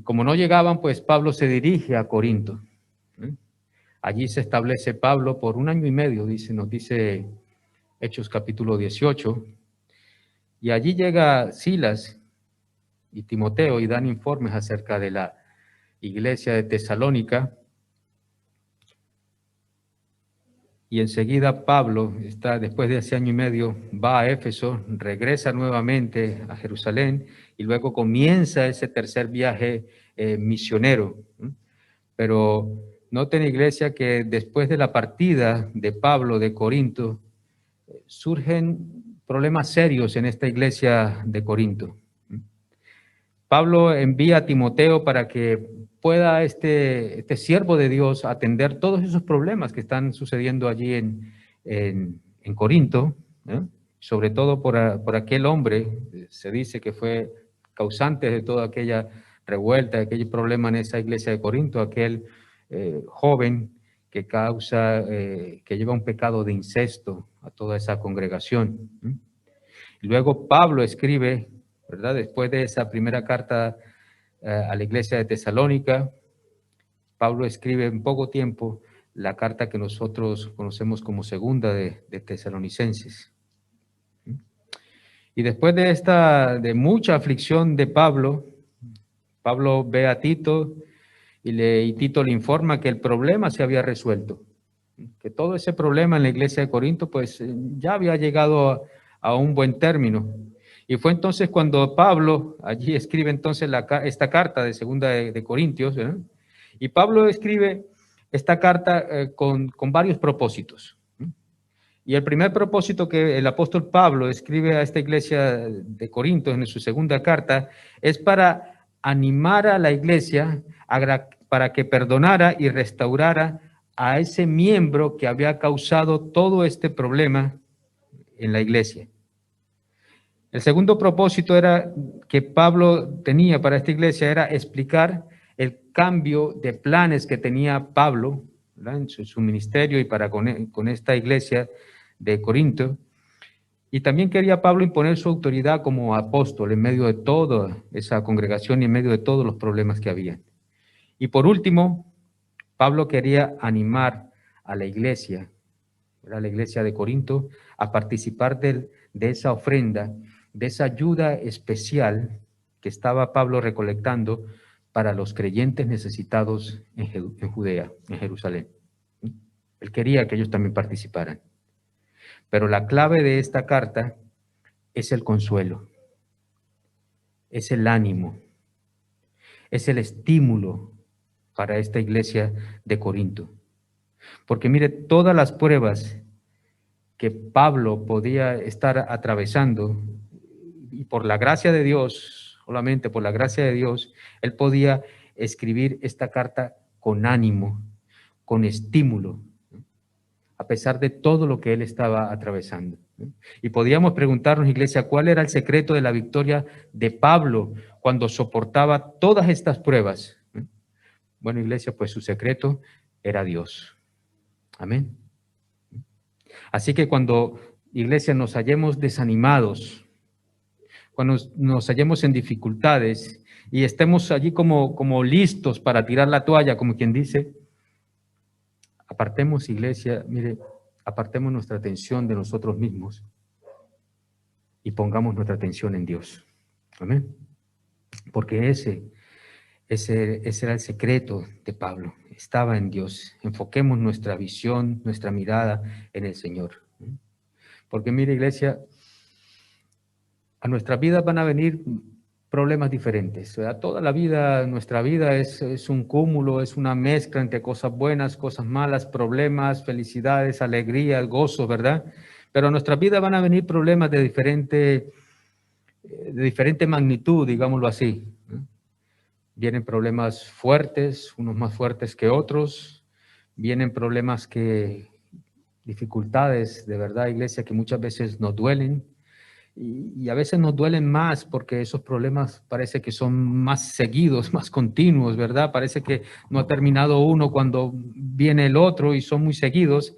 como no llegaban, pues Pablo se dirige a Corinto. Allí se establece Pablo por 1 año y medio, nos dice Hechos capítulo 18, y allí llega Silas y Timoteo y dan informes acerca de la iglesia de Tesalónica, y enseguida Pablo, después de ese 1 año y medio, va a Éfeso, regresa nuevamente a Jerusalén, y luego comienza ese tercer viaje misionero. Pero noten, iglesia, que después de la partida de Pablo de Corinto, surgen problemas serios en esta iglesia de Corinto. Pablo envía a Timoteo para que pueda este siervo de Dios atender todos esos problemas que están sucediendo allí en Corinto, ¿no? Sobre todo por aquel hombre, se dice que fue causante de toda aquella revuelta, aquel problema en esa iglesia de Corinto, aquel joven que que lleva un pecado de incesto a toda esa congregación. Y luego Pablo escribe, ¿verdad? Después de esa primera carta a la iglesia de Tesalónica, Pablo escribe en poco tiempo la carta que nosotros conocemos como segunda de Tesalonicenses. Y después de mucha aflicción de Pablo ve a Tito y Tito le informa que el problema se había resuelto, que todo ese problema en la iglesia de Corinto pues ya había llegado a un buen término. Y fue entonces cuando Pablo allí escribe entonces esta carta de segunda de Corintios, ¿verdad? Y Pablo escribe esta carta con varios propósitos. Y el primer propósito que el apóstol Pablo escribe a esta iglesia de Corinto en su segunda carta es para animar a la iglesia para que perdonara y restaurara a ese miembro que había causado todo este problema en la iglesia. El segundo propósito que Pablo tenía para esta iglesia era explicar el cambio de planes que tenía Pablo, ¿verdad?, en su ministerio y para con esta iglesia de Corinto. Y también quería Pablo imponer su autoridad como apóstol en medio de toda esa congregación y en medio de todos los problemas que había. Y por último, Pablo quería animar a la iglesia de Corinto, a participar de esa ofrenda, de esa ayuda especial que estaba Pablo recolectando para los creyentes necesitados en Judea, en Jerusalén. Él quería que ellos también participaran. Pero la clave de esta carta es el consuelo, es el ánimo, es el estímulo para esta iglesia de Corinto. Porque mire, todas las pruebas que Pablo podía estar atravesando, y por la gracia de Dios, solamente por la gracia de Dios, él podía escribir esta carta con ánimo, con estímulo, a pesar de todo lo que él estaba atravesando. Y podíamos preguntarnos, iglesia, ¿cuál era el secreto de la victoria de Pablo cuando soportaba todas estas pruebas? Bueno, iglesia, pues su secreto era Dios. Amén. Así que cuando, iglesia, nos hallemos desanimados, cuando nos hallemos en dificultades y estemos allí como listos para tirar la toalla, como quien dice, apartemos, iglesia, mire, apartemos nuestra atención de nosotros mismos y pongamos nuestra atención en Dios. Amén. Porque ese era el secreto de Pablo. Estaba en Dios. Enfoquemos nuestra visión, nuestra mirada en el Señor. Porque mire, iglesia, a nuestra vida van a venir problemas diferentes, ¿verdad? Toda la vida, nuestra vida es un cúmulo, es una mezcla entre cosas buenas, cosas malas, problemas, felicidades, alegrías, gozos, ¿verdad? Pero a nuestra vida van a venir problemas de diferente de diferente magnitud, digámoslo así. Vienen problemas fuertes, unos más fuertes que otros. Vienen problemas dificultades de verdad, iglesia, que muchas veces nos duelen. Y a veces nos duelen más porque esos problemas parece que son más seguidos, más continuos, ¿verdad? Parece que no ha terminado uno cuando viene el otro y son muy seguidos.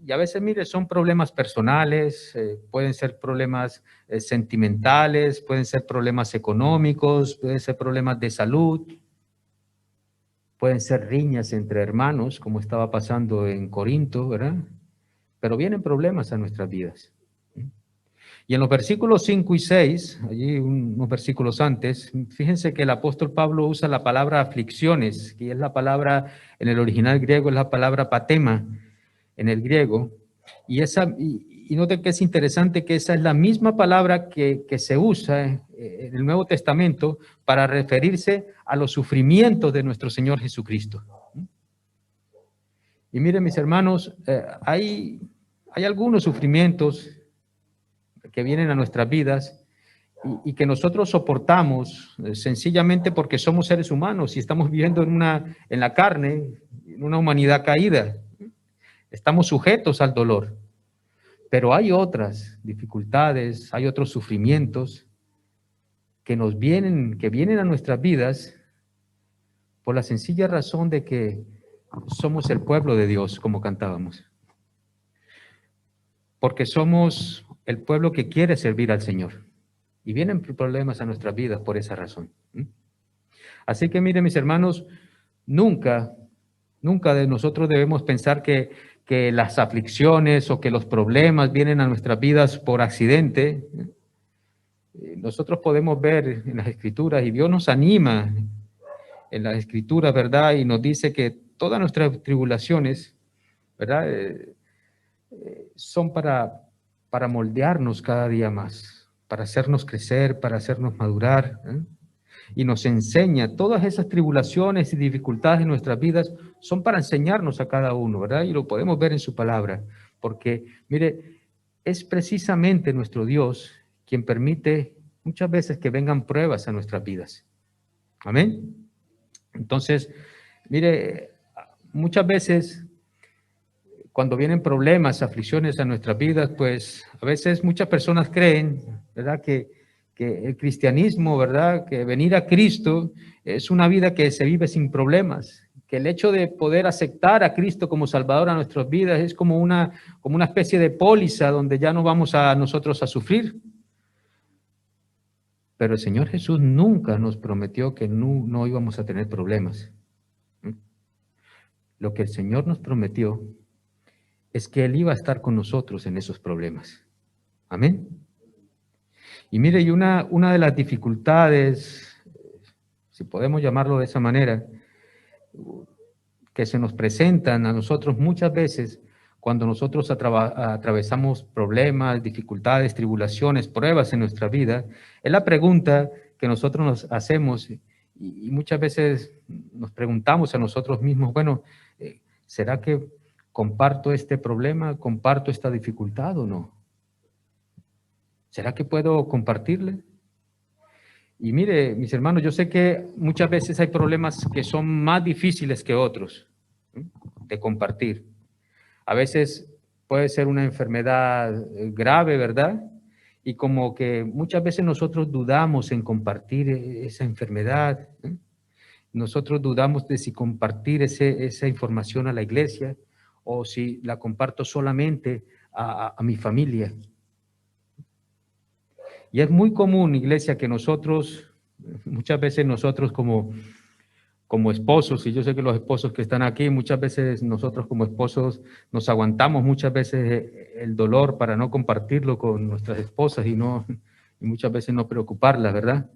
Y a veces, mire, son problemas personales, pueden ser problemas sentimentales, pueden ser problemas económicos, pueden ser problemas de salud, pueden ser riñas entre hermanos, como estaba pasando en Corinto, ¿verdad? Pero vienen problemas a nuestras vidas. Y en los versículos 5 y 6, allí unos versículos antes, fíjense que el apóstol Pablo usa la palabra aflicciones, que es la palabra, en el original griego es la palabra patema, en el griego, y noten que es interesante que esa es la misma palabra que se usa en el Nuevo Testamento para referirse a los sufrimientos de nuestro Señor Jesucristo. Y miren, mis hermanos, hay algunos sufrimientos que vienen a nuestras vidas y que nosotros soportamos sencillamente porque somos seres humanos y estamos viviendo en la carne, en una humanidad caída. Estamos sujetos al dolor. Pero hay otras dificultades, hay otros sufrimientos que vienen a nuestras vidas por la sencilla razón de que somos el pueblo de Dios, como cantábamos. Porque somos el pueblo que quiere servir al Señor. Y vienen problemas a nuestras vidas por esa razón. Así que miren, mis hermanos, nunca de nosotros debemos pensar que las aflicciones o que los problemas vienen a nuestras vidas por accidente. Nosotros podemos ver en las Escrituras, y Dios nos anima en las Escrituras, ¿verdad? Y nos dice que todas nuestras tribulaciones, ¿verdad? Son para moldearnos cada día más, para hacernos crecer, para hacernos madurar, ¿eh? Y nos enseña, todas esas tribulaciones y dificultades en nuestras vidas son para enseñarnos a cada uno, ¿verdad? Y lo podemos ver en su palabra, porque, mire, es precisamente nuestro Dios quien permite muchas veces que vengan pruebas a nuestras vidas. Amén. Entonces, mire, muchas veces cuando vienen problemas, aflicciones a nuestras vidas, pues a veces muchas personas creen, ¿verdad?, que el cristianismo, ¿verdad?, que venir a Cristo es una vida que se vive sin problemas, que el hecho de poder aceptar a Cristo como Salvador a nuestras vidas es como una especie de póliza donde ya no vamos a nosotros a sufrir. Pero el Señor Jesús nunca nos prometió que no íbamos a tener problemas. Lo que el Señor nos prometió es que Él iba a estar con nosotros en esos problemas. Amén. Y mire, y una de las dificultades, si podemos llamarlo de esa manera, que se nos presentan a nosotros muchas veces cuando nosotros atravesamos problemas, dificultades, tribulaciones, pruebas en nuestra vida, es la pregunta que nosotros nos hacemos y muchas veces nos preguntamos a nosotros mismos, bueno, ¿será que comparto este problema, comparto esta dificultad o no? ¿Será que puedo compartirle? Y mire, mis hermanos, yo sé que muchas veces hay problemas que son más difíciles que otros de compartir. A veces puede ser una enfermedad grave, ¿verdad? Y como que muchas veces nosotros dudamos en compartir esa enfermedad. Nosotros dudamos de si compartir esa información a la iglesia o si la comparto solamente a mi familia. Y es muy común, iglesia, que muchas veces nosotros como esposos, y yo sé que los esposos que están aquí, muchas veces nosotros como esposos nos aguantamos muchas veces el dolor para no compartirlo con nuestras esposas y muchas veces no preocuparlas, ¿verdad?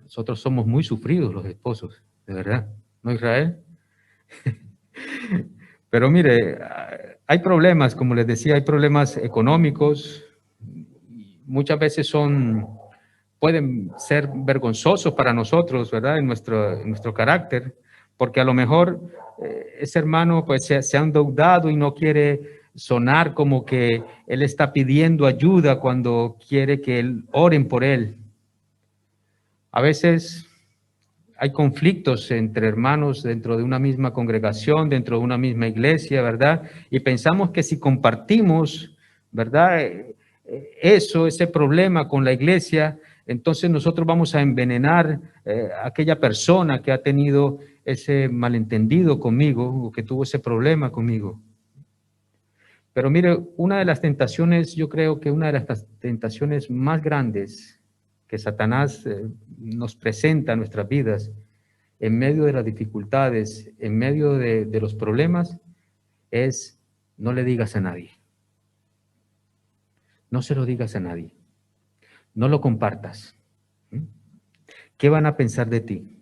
Nosotros somos muy sufridos los esposos, de verdad, ¿no, Israel? Pero mire, hay problemas, como les decía, hay problemas económicos, muchas veces pueden ser vergonzosos para nosotros, ¿verdad? En nuestro carácter, porque a lo mejor ese hermano pues se ha endeudado y no quiere sonar como que él está pidiendo ayuda cuando quiere que oren por él. A veces hay conflictos entre hermanos dentro de una misma congregación, dentro de una misma iglesia, ¿verdad? Y pensamos que si compartimos, ¿verdad? Ese problema con la iglesia, entonces nosotros vamos a envenenar a aquella persona que ha tenido ese malentendido conmigo o que tuvo ese problema conmigo. Pero mire, una de las tentaciones, yo creo que una de las tentaciones más grandes que Satanás nos presenta en nuestras vidas, en medio de las dificultades, en medio de los problemas, es no le digas a nadie. No se lo digas a nadie. No lo compartas. ¿Qué van a pensar de ti?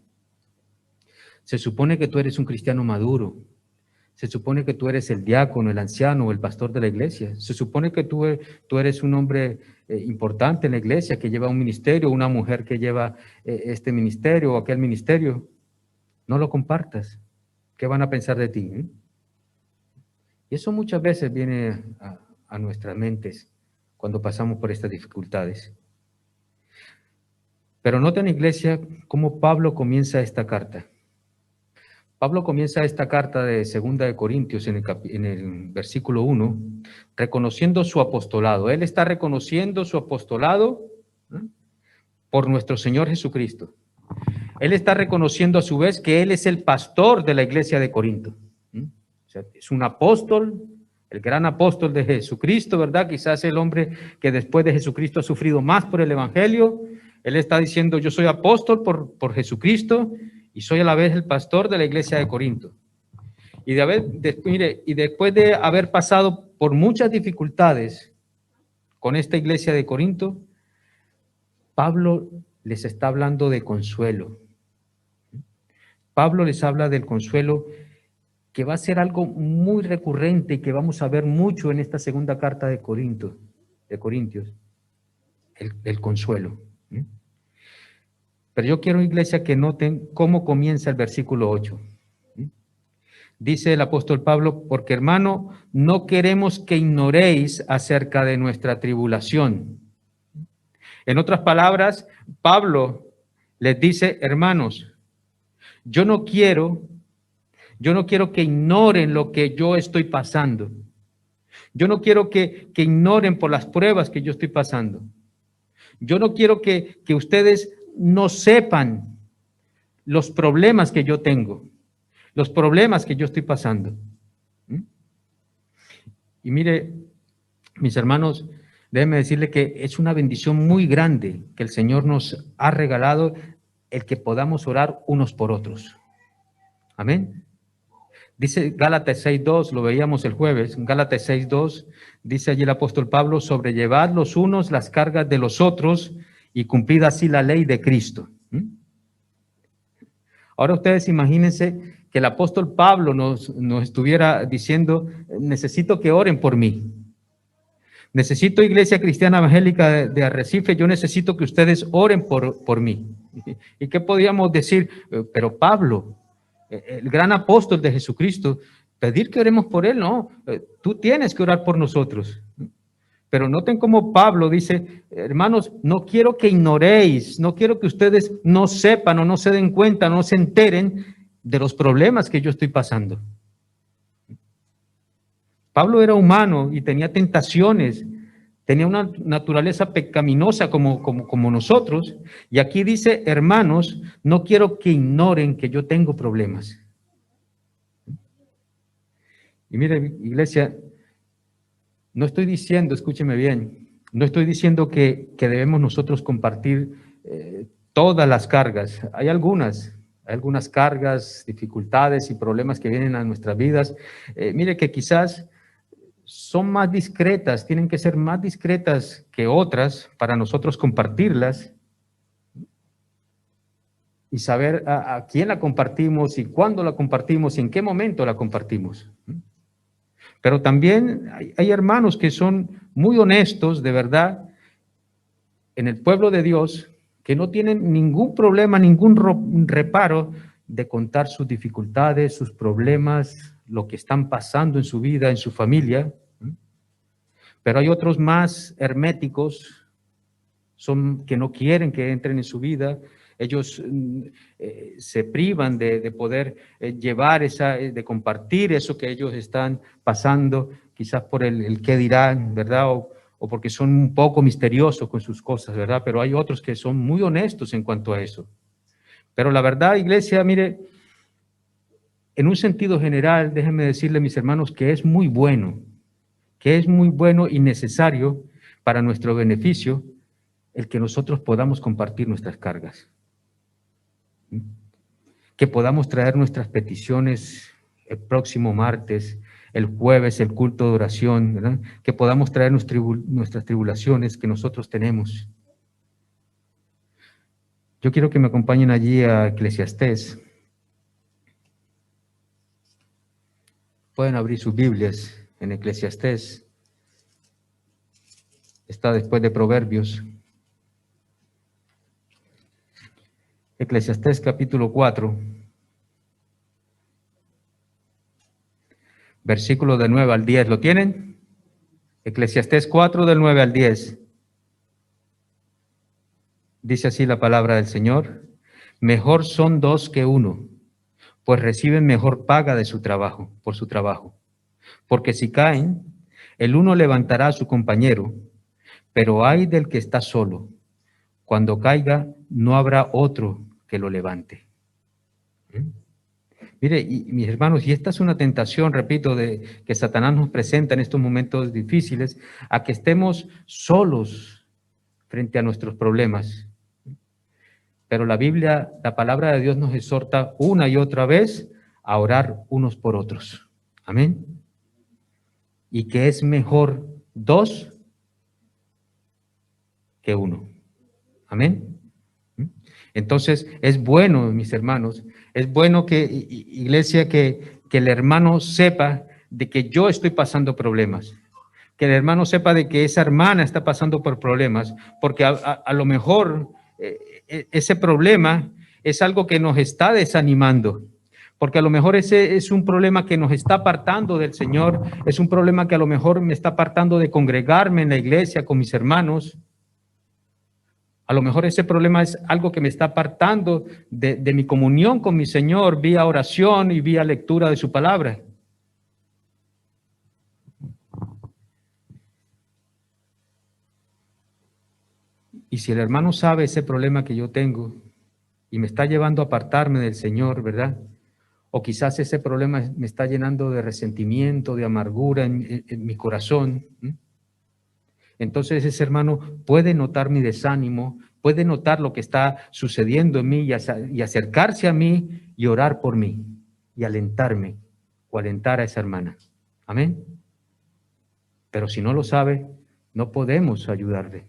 Se supone que tú eres un cristiano maduro. Se supone que tú eres el diácono, el anciano o el pastor de la iglesia. Se supone que tú eres un hombre importante en la iglesia, que lleva un ministerio, una mujer que lleva este ministerio o aquel ministerio. No lo compartas. ¿Qué van a pensar de ti? Y eso muchas veces viene a nuestras mentes cuando pasamos por estas dificultades. Pero noten, iglesia, cómo Pablo comienza esta carta. Pablo comienza esta carta de 2 de Corintios en el versículo 1, reconociendo su apostolado. Él está reconociendo su apostolado por nuestro Señor Jesucristo. Él está reconociendo a su vez que él es el pastor de la iglesia de Corinto. O sea, es un apóstol, el gran apóstol de Jesucristo, ¿verdad? Quizás el hombre que después de Jesucristo ha sufrido más por el evangelio. Él está diciendo, yo soy apóstol por Jesucristo y soy a la vez el pastor de la iglesia de Corinto. Y después de haber pasado por muchas dificultades con esta iglesia de Corinto, Pablo les está hablando de consuelo. Pablo les habla del consuelo que va a ser algo muy recurrente y que vamos a ver mucho en esta segunda carta de Corintios, el consuelo. Pero yo quiero, iglesia, que noten cómo comienza el versículo 8. Dice el apóstol Pablo, porque hermano, no queremos que ignoréis acerca de nuestra tribulación. En otras palabras, Pablo les dice, hermanos, yo no quiero que ignoren lo que yo estoy pasando. Yo no quiero que ignoren por las pruebas que yo estoy pasando. Yo no quiero que ustedes no sepan los problemas que yo tengo, los problemas que yo estoy pasando. Y mire, mis hermanos, déjenme decirle que es una bendición muy grande que el Señor nos ha regalado el que podamos orar unos por otros. Amén. Dice Gálatas 6:2, lo veíamos el jueves, Gálatas 6:2, dice allí el apóstol Pablo, sobrellevad los unos las cargas de los otros y cumplid así la ley de Cristo. Ahora ustedes imagínense que el apóstol Pablo nos estuviera diciendo, necesito que oren por mí. Necesito, Iglesia Cristiana Evangélica de Arrecife, yo necesito que ustedes oren por mí. ¿Y qué podíamos decir? Pero Pablo, el gran apóstol de Jesucristo, pedir que oremos por él, no, tú tienes que orar por nosotros. Pero noten cómo Pablo dice, hermanos, no quiero que ignoréis, no quiero que ustedes no sepan o no se den cuenta, no se enteren de los problemas que yo estoy pasando. Pablo era humano y tenía tentaciones, tenía una naturaleza pecaminosa como nosotros, y aquí dice, hermanos, no quiero que ignoren que yo tengo problemas. Y mire, iglesia, no estoy diciendo, escúcheme bien, no estoy diciendo que debemos nosotros compartir todas las cargas. Hay algunas cargas, dificultades y problemas que vienen a nuestras vidas. Mire que quizás son más discretas, tienen que ser más discretas que otras para nosotros compartirlas y saber a quién la compartimos y cuándo la compartimos y en qué momento la compartimos. Pero también hay hermanos que son muy honestos, de verdad, en el pueblo de Dios, que no tienen ningún problema, ningún reparo de contar sus dificultades, sus problemas, lo que están pasando en su vida, en su familia. Pero hay otros más herméticos, que no quieren que entren en su vida. Ellos se privan de poder llevar de compartir eso que ellos están pasando, quizás por el qué dirán, ¿verdad? O porque son un poco misteriosos con sus cosas, ¿verdad? Pero hay otros que son muy honestos en cuanto a eso. Pero la verdad, iglesia, mire, en un sentido general, déjenme decirle, mis hermanos, que es muy bueno y necesario para nuestro beneficio el que nosotros podamos compartir nuestras cargas. Que podamos traer nuestras peticiones el próximo martes, el jueves, el culto de oración, ¿verdad? Que podamos traer nuestras tribulaciones que nosotros tenemos. Yo quiero que me acompañen allí a Eclesiastés. Pueden abrir sus Biblias en Eclesiastés. Está después de Proverbios. Eclesiastés capítulo 4, versículo del 9 al 10. ¿Lo tienen? Eclesiastés 4, del 9 al 10. Dice así la palabra del Señor: mejor son dos que uno, pues reciben mejor paga de su trabajo, por su trabajo. Porque si caen, el uno levantará a su compañero, pero ay del que está solo. Cuando caiga, no habrá otro que lo levante. Mire, y mis hermanos, y esta es una tentación, repito, que Satanás nos presenta en estos momentos difíciles, a que estemos solos frente a nuestros problemas. Pero la Biblia, la palabra de Dios nos exhorta una y otra vez a orar unos por otros. Amén. Y que es mejor dos que uno. Amén. Entonces, es bueno, mis hermanos, es bueno que, iglesia, que el hermano sepa de que yo estoy pasando problemas, que el hermano sepa de que esa hermana está pasando por problemas, porque a lo mejor ese problema es algo que nos está desanimando, porque a lo mejor ese es un problema que nos está apartando del Señor, es un problema que a lo mejor me está apartando de congregarme en la iglesia con mis hermanos. A lo mejor ese problema es algo que me está apartando de mi comunión con mi Señor vía oración y vía lectura de su palabra. Y si el hermano sabe ese problema que yo tengo y me está llevando a apartarme del Señor, ¿verdad? O quizás ese problema me está llenando de resentimiento, de amargura en mi corazón. Entonces ese hermano puede notar mi desánimo, puede notar lo que está sucediendo en mí y acercarse a mí y orar por mí y alentarme o alentar a esa hermana. Amén. Pero si no lo sabe, no podemos ayudarle.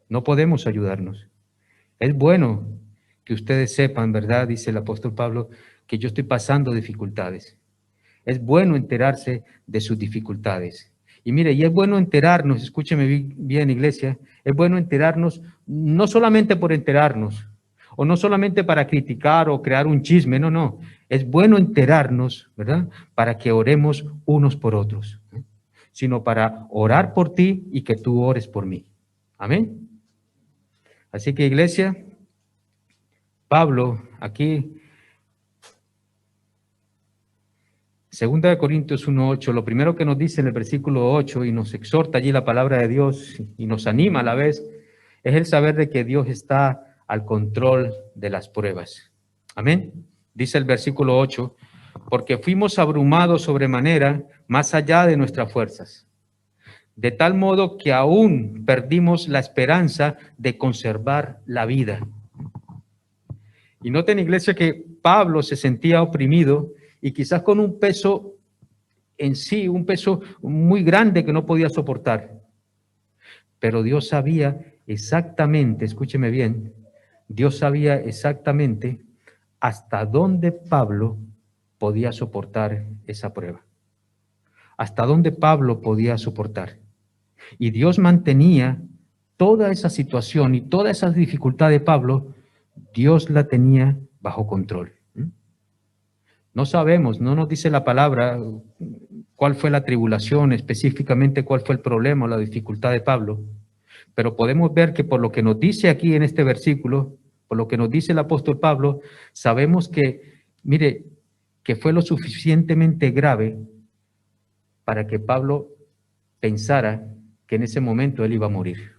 No podemos ayudarnos. Es bueno que ustedes sepan, ¿verdad? Dice el apóstol Pablo, que yo estoy pasando dificultades. Es bueno enterarse de sus dificultades. Y mire, y es bueno enterarnos, escúcheme bien, iglesia, es bueno enterarnos, no solamente por enterarnos, o no solamente para criticar o crear un chisme, no. Es bueno enterarnos, ¿verdad? Para que oremos unos por otros, sino para orar por ti y que tú ores por mí. Amén. Así que, iglesia, Pablo aquí, 2 Corintios 1:8, lo primero que nos dice en el versículo 8 y nos exhorta allí la palabra de Dios y nos anima a la vez, es el saber de que Dios está al control de las pruebas. Amén. Dice el versículo 8, porque fuimos abrumados sobremanera más allá de nuestras fuerzas, de tal modo que aún perdimos la esperanza de conservar la vida. Y noten, iglesia, que Pablo se sentía oprimido y quizás con un peso en sí, un peso muy grande que no podía soportar. Pero Dios sabía exactamente, escúcheme bien, Dios sabía exactamente hasta dónde Pablo podía soportar esa prueba. Hasta dónde Pablo podía soportar. Y Dios mantenía toda esa situación y toda esa dificultad de Pablo, Dios la tenía bajo control. No sabemos, no nos dice la palabra cuál fue la tribulación, específicamente cuál fue el problema o la dificultad de Pablo, pero podemos ver que por lo que nos dice aquí en este versículo, por lo que nos dice el apóstol Pablo, sabemos que, mire, que fue lo suficientemente grave para que Pablo pensara que en ese momento él iba a morir.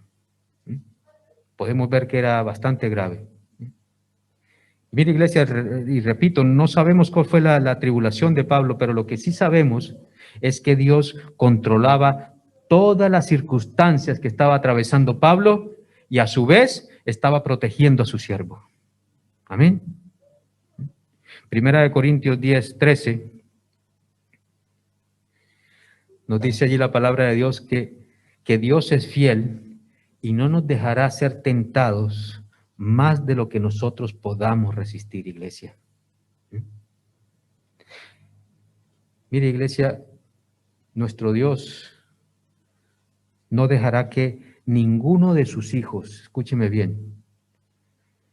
Podemos ver que era bastante grave. Mire, iglesia, y repito, no sabemos cuál fue la tribulación de Pablo, pero lo que sí sabemos es que Dios controlaba todas las circunstancias que estaba atravesando Pablo y a su vez estaba protegiendo a su siervo. Amén. Primera de Corintios 10:13 nos dice allí la palabra de Dios que Dios es fiel y no nos dejará ser tentados más de lo que nosotros podamos resistir, iglesia. Mire, iglesia, nuestro Dios no dejará que ninguno de sus hijos, escúcheme bien,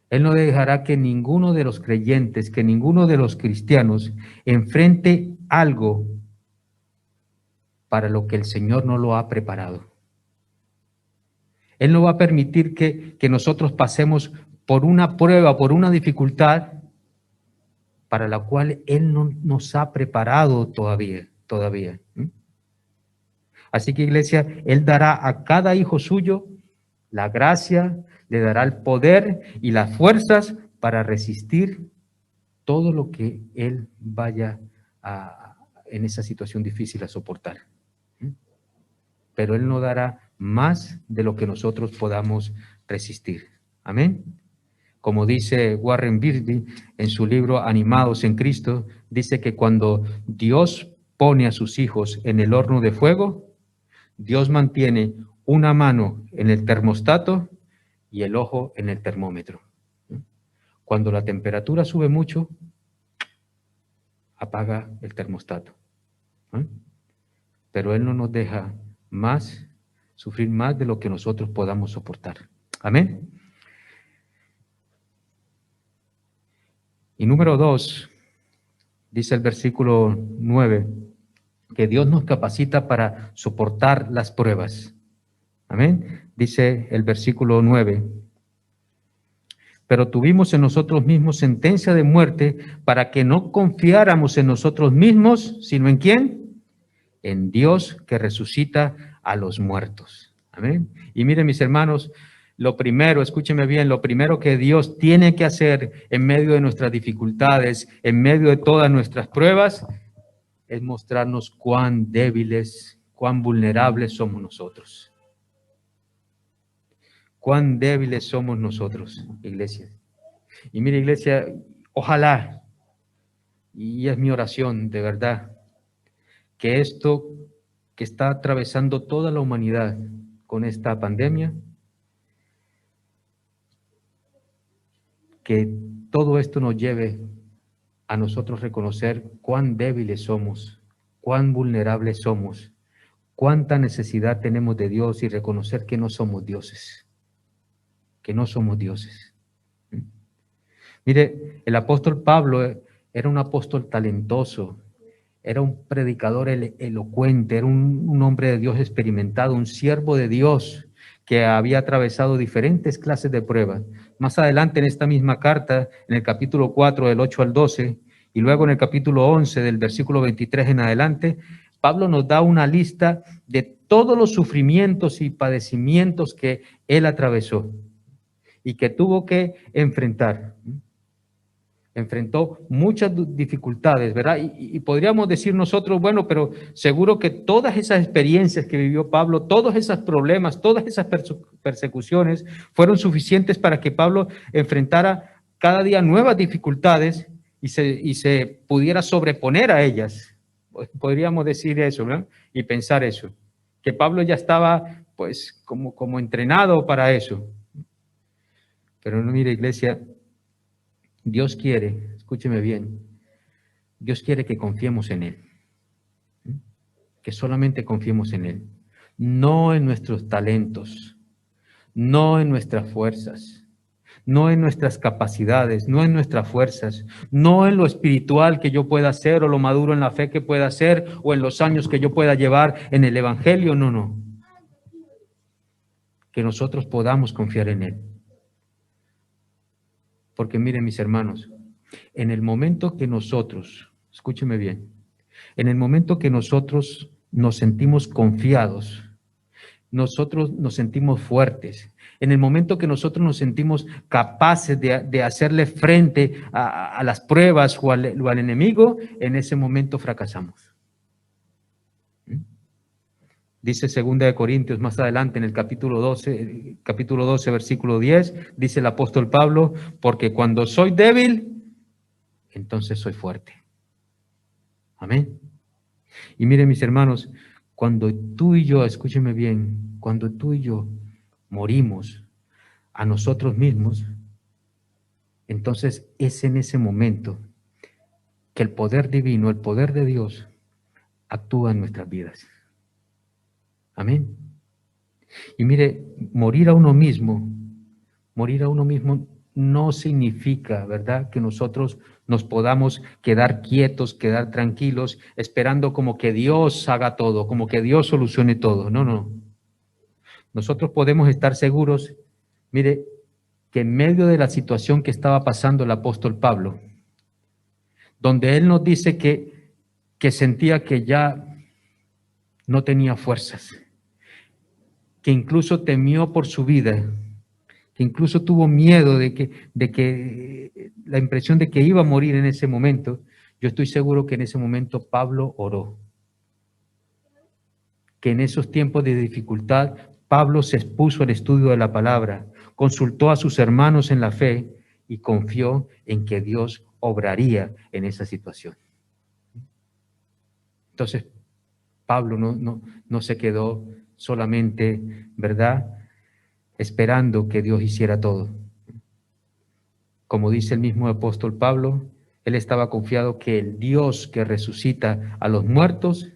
Él no dejará que ninguno de los creyentes, que ninguno de los cristianos enfrente algo para lo que el Señor no lo ha preparado. Él no va a permitir que nosotros pasemos por una prueba, por una dificultad para la cual Él no nos ha preparado todavía. Así que, iglesia, Él dará a cada hijo suyo la gracia, le dará el poder y las fuerzas para resistir todo lo que Él vaya en esa situación difícil a soportar. Pero Él no dará más de lo que nosotros podamos resistir. Amén. Como dice Warren Birdy en su libro Animados en Cristo, dice que cuando Dios pone a sus hijos en el horno de fuego, Dios mantiene una mano en el termostato y el ojo en el termómetro. Cuando la temperatura sube mucho, apaga el termostato. Pero Él no nos deja sufrir más de lo que nosotros podamos soportar. Amén. Y número 2, dice el versículo 9, que Dios nos capacita para soportar las pruebas. Amén. Dice el versículo 9, pero tuvimos en nosotros mismos sentencia de muerte para que no confiáramos en nosotros mismos, sino ¿en quién? En Dios que resucita a los muertos. Amén. Y miren, mis hermanos, lo primero, escúcheme bien, lo primero que Dios tiene que hacer en medio de nuestras dificultades, en medio de todas nuestras pruebas, es mostrarnos cuán débiles, cuán vulnerables somos nosotros. Cuán débiles somos nosotros, iglesia. Y mire, iglesia, ojalá, y es mi oración de verdad, que esto que está atravesando toda la humanidad con esta pandemia, que todo esto nos lleve a nosotros reconocer cuán débiles somos, cuán vulnerables somos, cuánta necesidad tenemos de Dios y reconocer que no somos dioses, que no somos dioses. Mire, el apóstol Pablo era un apóstol talentoso, era un predicador elocuente, era un hombre de Dios experimentado, un siervo de Dios que había atravesado diferentes clases de pruebas. Más adelante en esta misma carta, en el capítulo 4, del 8 al 12, y luego en el capítulo 11, del versículo 23 en adelante, Pablo nos da una lista de todos los sufrimientos y padecimientos que él atravesó y que tuvo que enfrentar. Enfrentó muchas dificultades, ¿verdad? Y podríamos decir nosotros, bueno, pero seguro que todas esas experiencias que vivió Pablo, todos esos problemas, todas esas persecuciones fueron suficientes para que Pablo enfrentara cada día nuevas dificultades y se pudiera sobreponer a ellas. Podríamos decir eso, ¿no? Y pensar eso, que Pablo ya estaba pues como entrenado para eso. Pero no, mire, iglesia, Dios quiere, escúcheme bien, Dios quiere que confiemos en Él, que solamente confiemos en Él, no en nuestros talentos, no en nuestras fuerzas, no en nuestras capacidades, no en nuestras fuerzas, no en lo espiritual que yo pueda hacer o lo maduro en la fe que pueda hacer o en los años que yo pueda llevar en el Evangelio, no. Que nosotros podamos confiar en Él. Porque miren, mis hermanos, en el momento que nosotros, escúcheme bien, en el momento que nosotros nos sentimos confiados, nosotros nos sentimos fuertes, en el momento que nosotros nos sentimos capaces de hacerle frente a las pruebas o al enemigo, en ese momento fracasamos. Dice 2 Corintios más adelante en el capítulo 12, versículo 10, dice el apóstol Pablo, porque cuando soy débil, entonces soy fuerte. Amén. Y miren, mis hermanos, cuando tú y yo, escúcheme bien, cuando tú y yo morimos a nosotros mismos, entonces es en ese momento que el poder divino, el poder de Dios, actúa en nuestras vidas. Amén. Y mire, morir a uno mismo no significa, ¿verdad?, que nosotros nos podamos quedar quietos, quedar tranquilos, esperando como que Dios haga todo, como que Dios solucione todo. No. Nosotros podemos estar seguros, mire, que en medio de la situación que estaba pasando el apóstol Pablo, donde él nos dice que sentía que ya no tenía fuerzas, que incluso temió por su vida, que incluso tuvo miedo de que la impresión de que iba a morir en ese momento, yo estoy seguro que en ese momento Pablo oró. Que en esos tiempos de dificultad, Pablo se expuso al estudio de la palabra, consultó a sus hermanos en la fe y confió en que Dios obraría en esa situación. Entonces, Pablo no se quedó solamente, ¿verdad?, esperando que Dios hiciera todo. Como dice el mismo apóstol Pablo, él estaba confiado que el Dios que resucita a los muertos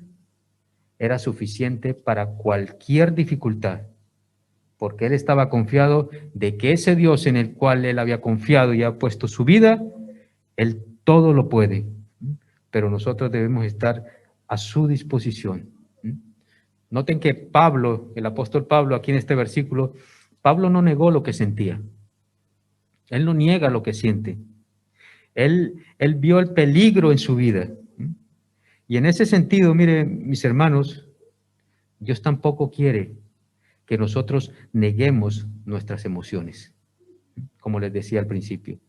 era suficiente para cualquier dificultad, porque él estaba confiado de que ese Dios en el cual él había confiado y ha puesto su vida, él todo lo puede, pero nosotros debemos estar a su disposición. Noten que Pablo, el apóstol Pablo, aquí en este versículo, Pablo no negó lo que sentía. Él no niega lo que siente. Él vio el peligro en su vida. Y en ese sentido, miren, mis hermanos, Dios tampoco quiere que nosotros neguemos nuestras emociones, como les decía al principio.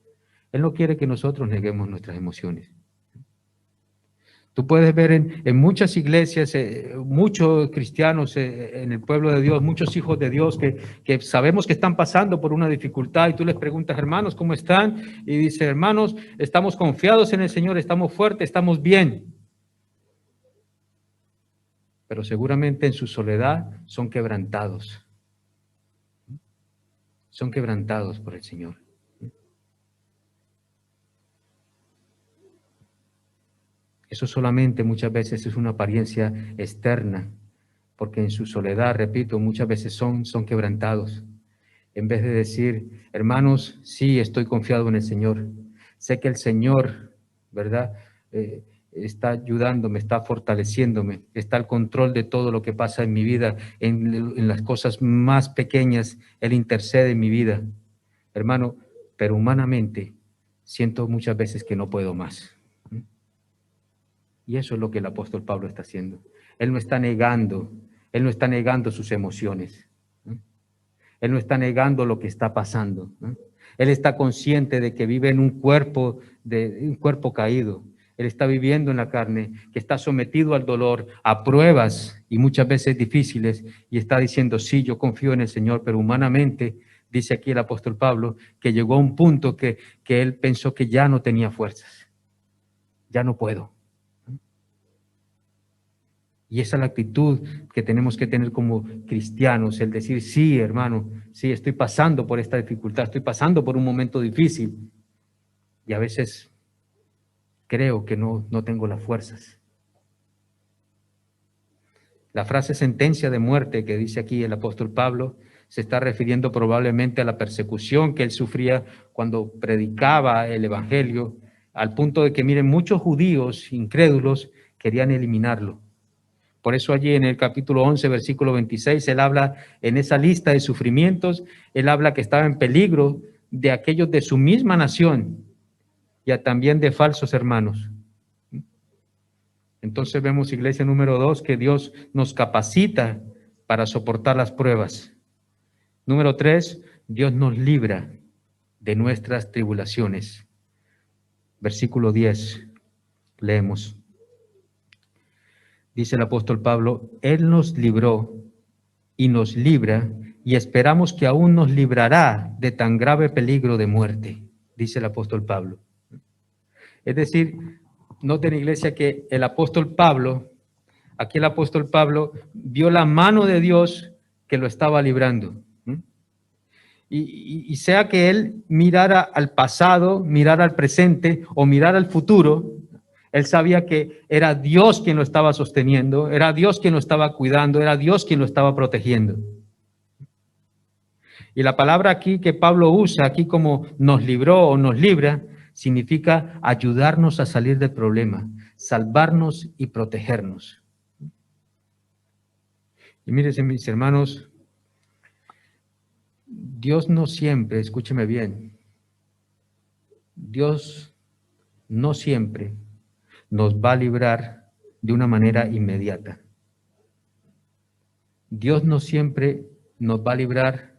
Él no quiere que nosotros neguemos nuestras emociones. Tú puedes ver en muchas iglesias, muchos cristianos en el pueblo de Dios, muchos hijos de Dios que sabemos que están pasando por una dificultad y tú les preguntas, hermanos, ¿cómo están? Y dice, hermanos, estamos confiados en el Señor, estamos fuertes, estamos bien. Pero seguramente en su soledad son quebrantados. Son quebrantados por el Señor. Eso solamente muchas veces es una apariencia externa, porque en su soledad, repito, muchas veces son quebrantados. En vez de decir, hermanos, sí, estoy confiado en el Señor. Sé que el Señor, ¿verdad?, está ayudándome, está fortaleciéndome, está al control de todo lo que pasa en mi vida, en las cosas más pequeñas, Él intercede en mi vida. Hermano, pero humanamente siento muchas veces que no puedo más. Y eso es lo que el apóstol Pablo está haciendo. Él no está negando sus emociones. Él no está negando lo que está pasando. Él está consciente de que vive en un cuerpo caído. Él está viviendo en la carne, que está sometido al dolor, a pruebas y muchas veces difíciles, y está diciendo, sí, yo confío en el Señor, pero humanamente, dice aquí el apóstol Pablo, que llegó a un punto que él pensó que ya no tenía fuerzas. Ya no puedo. Y esa es la actitud que tenemos que tener como cristianos, el decir, sí, hermano, sí, estoy pasando por esta dificultad, estoy pasando por un momento difícil. Y a veces creo que no tengo las fuerzas. La frase sentencia de muerte que dice aquí el apóstol Pablo se está refiriendo probablemente a la persecución que él sufría cuando predicaba el evangelio, al punto de que, miren, muchos judíos incrédulos querían eliminarlo. Por eso allí en el capítulo 11, versículo 26, él habla en esa lista de sufrimientos, él habla que estaba en peligro de aquellos de su misma nación y también de falsos hermanos. Entonces vemos, iglesia número 2, que Dios nos capacita para soportar las pruebas. Número 3, Dios nos libra de nuestras tribulaciones. Versículo 10, leemos. Dice el apóstol Pablo, Él nos libró y nos libra y esperamos que aún nos librará de tan grave peligro de muerte, dice el apóstol Pablo. Es decir, noten, iglesia, que el apóstol Pablo, aquí el apóstol Pablo vio la mano de Dios que lo estaba librando. Y sea que él mirara al pasado, mirara al presente o mirara al futuro, él sabía que era Dios quien lo estaba sosteniendo, era Dios quien lo estaba cuidando, era Dios quien lo estaba protegiendo. Y la palabra aquí que Pablo usa, aquí como nos libró o nos libra, significa ayudarnos a salir del problema, salvarnos y protegernos. Y mírense, mis hermanos, Dios no siempre, escúcheme bien, Dios no siempre nos va a librar de una manera inmediata. Dios no siempre nos va a librar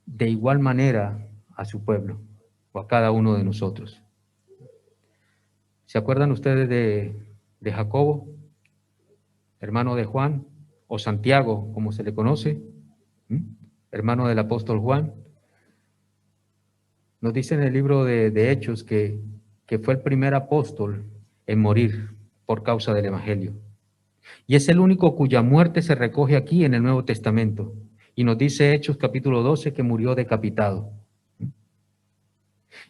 de igual manera a su pueblo o a cada uno de nosotros. ¿Se acuerdan ustedes de Jacobo, hermano de Juan, o Santiago, como se le conoce, hermano del apóstol Juan? Nos dice en el libro de Hechos que fue el primer apóstol en morir por causa del evangelio. Y es el único cuya muerte se recoge aquí en el Nuevo Testamento. Y nos dice Hechos capítulo 12 que murió decapitado.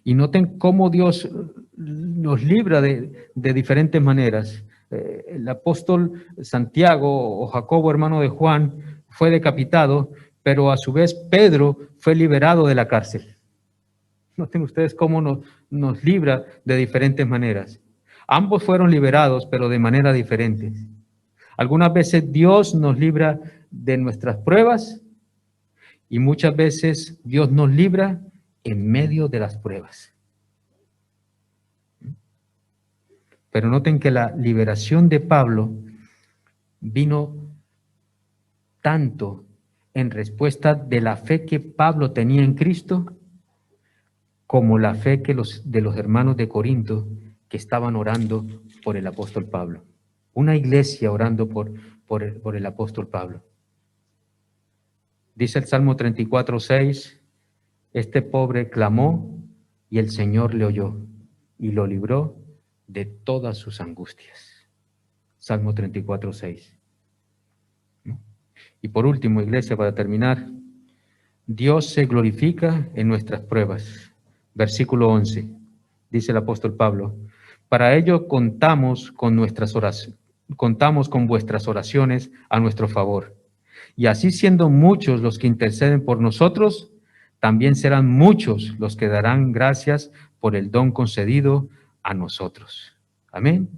Y noten cómo Dios nos libra de diferentes maneras. El apóstol Santiago o Jacobo, hermano de Juan, fue decapitado, pero a su vez Pedro fue liberado de la cárcel. Noten ustedes cómo nos libra de diferentes maneras. Ambos fueron liberados, pero de manera diferente. Algunas veces Dios nos libra de nuestras pruebas y muchas veces Dios nos libra en medio de las pruebas. Pero noten que la liberación de Pablo vino tanto en respuesta de la fe que Pablo tenía en Cristo, como la fe de los hermanos de Corinto que estaban orando por el apóstol Pablo. Una iglesia orando por el apóstol Pablo. Dice el Salmo 34:6, este pobre clamó y el Señor le oyó y lo libró de todas sus angustias. Salmo 34:6. Y por último, iglesia, para terminar, Dios se glorifica en nuestras pruebas. Versículo 11, dice el apóstol Pablo, para ello contamos con vuestras oraciones a nuestro favor. Y así siendo muchos los que interceden por nosotros, también serán muchos los que darán gracias por el don concedido a nosotros. Amén.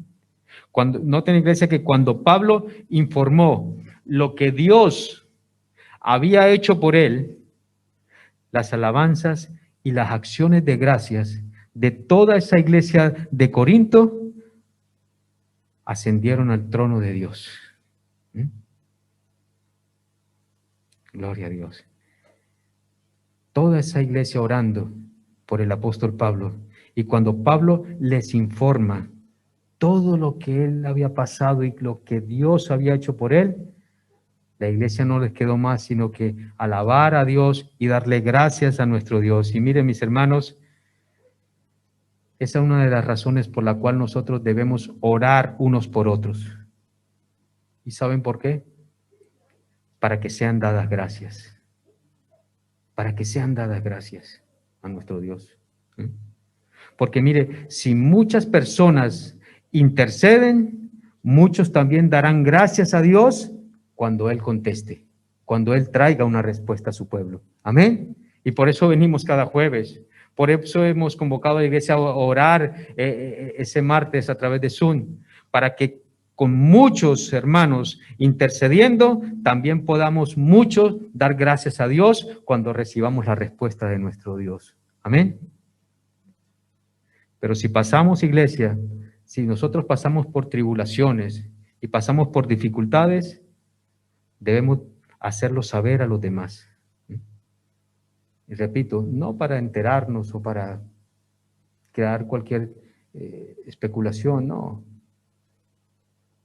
Noten, iglesia, que cuando Pablo informó lo que Dios había hecho por él, las alabanzas y las acciones de gracias de toda esa iglesia de Corinto ascendieron al trono de Dios. Gloria a Dios. Toda esa iglesia orando por el apóstol Pablo. Y cuando Pablo les informa todo lo que él había pasado y lo que Dios había hecho por él, la iglesia no les quedó más sino que alabar a Dios y darle gracias a nuestro Dios. Y miren, mis hermanos, esa es una de las razones por la cual nosotros debemos orar unos por otros. ¿Y saben por qué? Para que sean dadas gracias. Para que sean dadas gracias a nuestro Dios. Porque mire, si muchas personas interceden, muchos también darán gracias a Dios cuando Él conteste. cuando Él traiga una respuesta a su pueblo. Amén. Y por eso venimos cada jueves. Por eso hemos convocado a la iglesia a orar ese martes a través de Zoom, para que con muchos hermanos intercediendo, también podamos muchos dar gracias a Dios cuando recibamos la respuesta de nuestro Dios. Amén. Pero si pasamos, iglesia, si nosotros pasamos por tribulaciones y pasamos por dificultades, debemos hacerlo saber a los demás. Y repito, no para enterarnos o para crear cualquier especulación, no.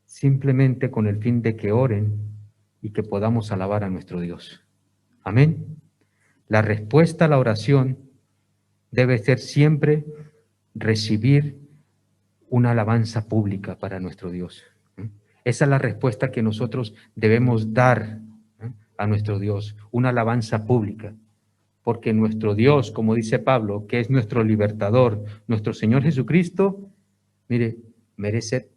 Simplemente con el fin de que oren y que podamos alabar a nuestro Dios. Amén. La respuesta a la oración debe ser siempre recibir una alabanza pública para nuestro Dios. Esa es la respuesta que nosotros debemos dar a nuestro Dios, una alabanza pública. Porque nuestro Dios, como dice Pablo, que es nuestro libertador, nuestro Señor Jesucristo, mire, merece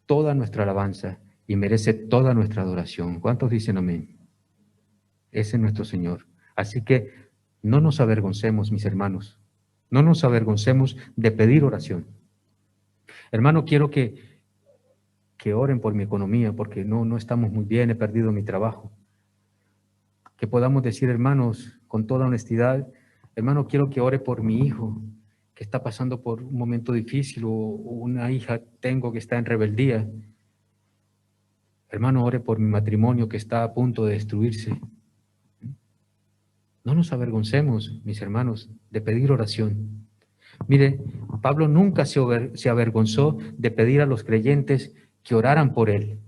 toda nuestra alabanza y merece toda nuestra adoración. ¿Cuántos dicen amén? Ese es nuestro Señor. Así que no nos avergoncemos, mis hermanos. No nos avergoncemos de pedir oración. Hermano, quiero que oren por mi economía, porque no estamos muy bien, he perdido mi trabajo. Que podamos decir, hermanos, con toda honestidad, hermano, quiero que ore por mi hijo, que está pasando por un momento difícil, o una hija tengo que está en rebeldía. Hermano, ore por mi matrimonio que está a punto de destruirse. No nos avergoncemos, mis hermanos, de pedir oración. Mire, Pablo nunca se avergonzó de pedir a los creyentes que oraran por él.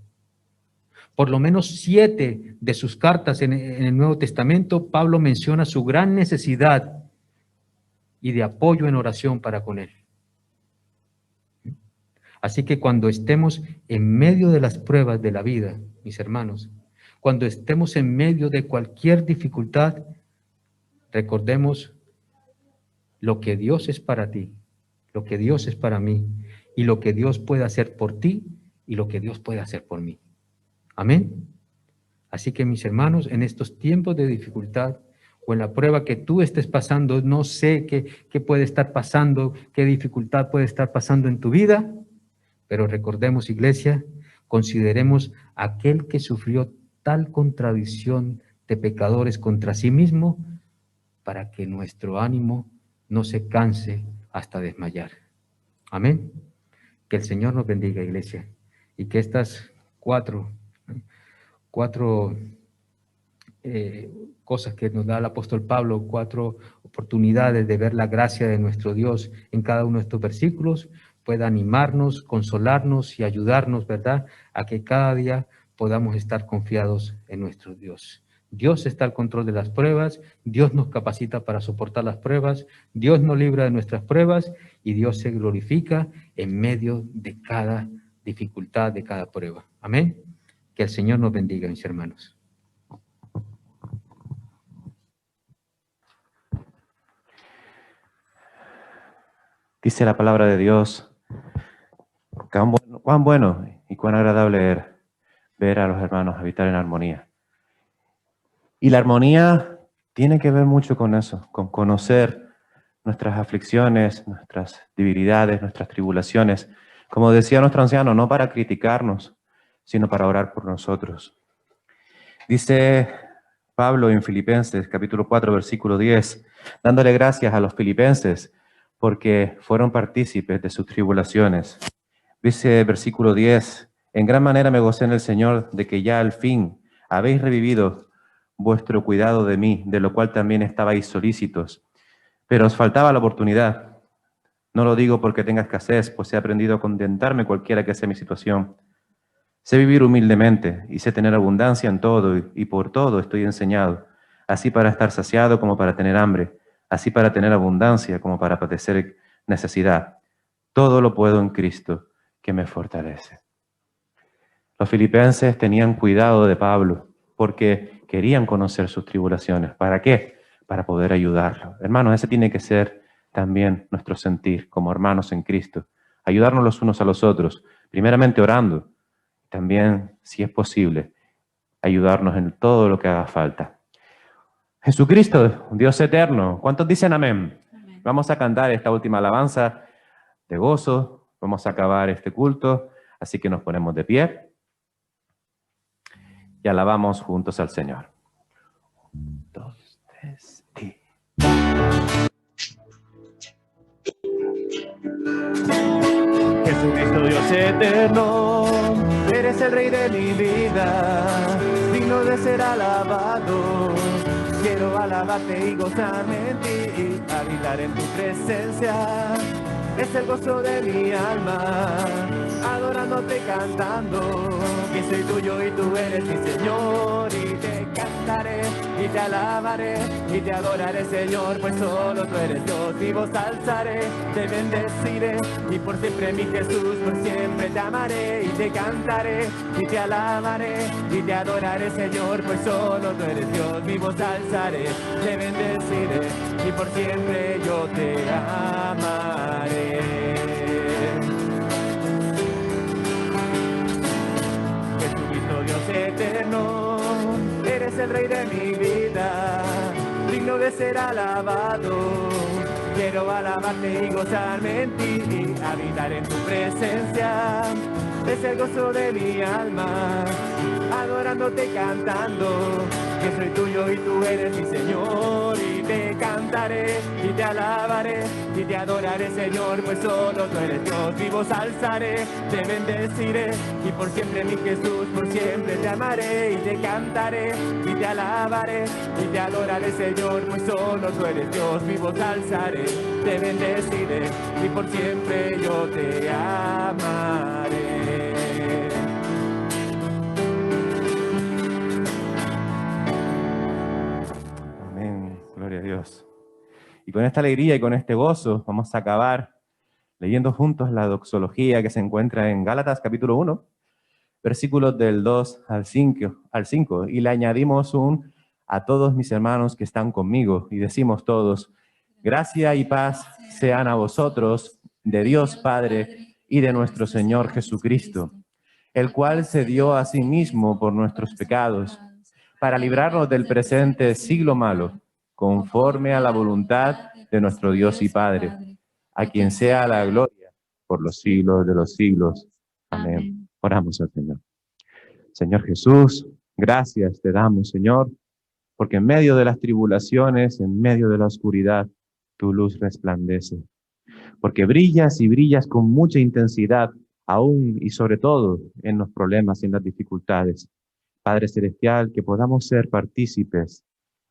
Por lo menos 7 de sus cartas en el Nuevo Testamento, Pablo menciona su gran necesidad y de apoyo en oración para con él. Así que cuando estemos en medio de las pruebas de la vida, mis hermanos, cuando estemos en medio de cualquier dificultad, recordemos lo que Dios es para ti, lo que Dios es para mí, y lo que Dios puede hacer por ti y lo que Dios puede hacer por mí. Amén. Así que, mis hermanos, en estos tiempos de dificultad o en la prueba que tú estés pasando, no sé qué puede estar pasando, qué dificultad puede estar pasando en tu vida, pero recordemos, iglesia, consideremos aquel que sufrió tal contradicción de pecadores contra sí mismo, para que nuestro ánimo no se canse hasta desmayar. Amén. Que el Señor nos bendiga, iglesia, y que estas cuatro cosas que nos da el apóstol Pablo, 4 oportunidades de ver la gracia de nuestro Dios en cada uno de estos versículos, pueda animarnos, consolarnos y ayudarnos, ¿verdad?, a que cada día podamos estar confiados en nuestro Dios. Dios está al control de las pruebas, Dios nos capacita para soportar las pruebas, Dios nos libra de nuestras pruebas y Dios se glorifica en medio de cada dificultad, de cada prueba. Amén. Que el Señor nos bendiga, mis hermanos. Dice la palabra de Dios, cuán bueno y cuán agradable es ver a los hermanos habitar en armonía. Y la armonía tiene que ver mucho con eso, con conocer nuestras aflicciones, nuestras debilidades, nuestras tribulaciones. Como decía nuestro anciano, no para criticarnos, sino para orar por nosotros. Dice Pablo en Filipenses, capítulo 4, versículo 10, dándole gracias a los filipenses porque fueron partícipes de sus tribulaciones. Dice versículo 10, en gran manera me gocé en el Señor de que ya al fin habéis revivido vuestro cuidado de mí, de lo cual también estabais solícitos, pero os faltaba la oportunidad. No lo digo porque tenga escasez, pues he aprendido a contentarme cualquiera que sea mi situación. Sé vivir humildemente y sé tener abundancia en todo y por todo estoy enseñado, así para estar saciado como para tener hambre, así para tener abundancia como para padecer necesidad. Todo lo puedo en Cristo que me fortalece. Los filipenses tenían cuidado de Pablo porque querían conocer sus tribulaciones. ¿Para qué? Para poder ayudarlo. Hermanos, ese tiene que ser también nuestro sentir como hermanos en Cristo. Ayudarnos los unos a los otros, primeramente orando, también, si es posible, ayudarnos en todo lo que haga falta. Jesucristo, Dios eterno, ¿cuántos dicen amén? Amén. Vamos a cantar esta última alabanza de gozo, vamos a acabar este culto, así que nos ponemos de pie y alabamos juntos al Señor. 1, 2, 3 y... Jesucristo, Dios eterno, eres el Rey de mi vida, digno de ser alabado. Quiero alabarte y gozarme en ti, habitar en tu presencia. Es el gozo de mi alma, adorándote, cantando, que soy tuyo y tú eres mi Señor. Y te cantaré y te alabaré y te adoraré, Señor, pues solo tú eres Dios. Mi voz alzaré, te bendeciré y por siempre, mi Jesús, por siempre te amaré y te cantaré y te alabaré y te adoraré, Señor, pues solo tú eres Dios. Mi voz alzaré, te bendeciré y por siempre yo te amaré. Jesucristo, Dios eterno, eres el Rey de mi vida, digno de ser alabado. Quiero alabarte y gozarme en ti, y habitar en tu presencia. Es el gozo de mi alma, adorándote, cantando, que soy tuyo y tú eres mi Señor. Y te cantaré y te alabaré y te adoraré, Señor, pues solo tú eres Dios. Mi voz alzaré, te bendeciré y por siempre, mi Jesús, por siempre te amaré y te cantaré y te alabaré y te adoraré, Señor, pues solo tú eres Dios. Mi voz alzaré, te bendeciré y por siempre yo te amaré. Amén, gloria a Dios. Y con esta alegría y con este gozo vamos a acabar leyendo juntos la doxología que se encuentra en Gálatas capítulo 1, versículos del 2 al 5, y le añadimos un a todos mis hermanos que están conmigo, y decimos todos: gracia y paz sean a vosotros, de Dios Padre y de nuestro Señor Jesucristo, el cual se dio a sí mismo por nuestros pecados, para librarnos del presente siglo malo, conforme a la voluntad de nuestro Dios y Padre, a quien sea la gloria por los siglos de los siglos. Amén. Oramos al Señor. Señor Jesús, gracias te damos, Señor, porque en medio de las tribulaciones, en medio de la oscuridad, tu luz resplandece. Porque brillas y brillas con mucha intensidad, aún y sobre todo en los problemas y en las dificultades. Padre Celestial, que podamos ser partícipes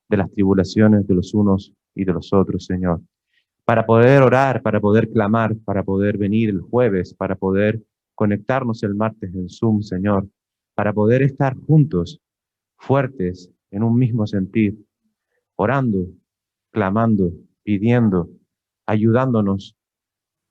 de las tribulaciones de los unos y de los otros, Señor, para poder orar, para poder clamar, para poder venir el jueves, para poder conectarnos el martes en Zoom, Señor, para poder estar juntos, fuertes, en un mismo sentir, orando, clamando, pidiendo, ayudándonos,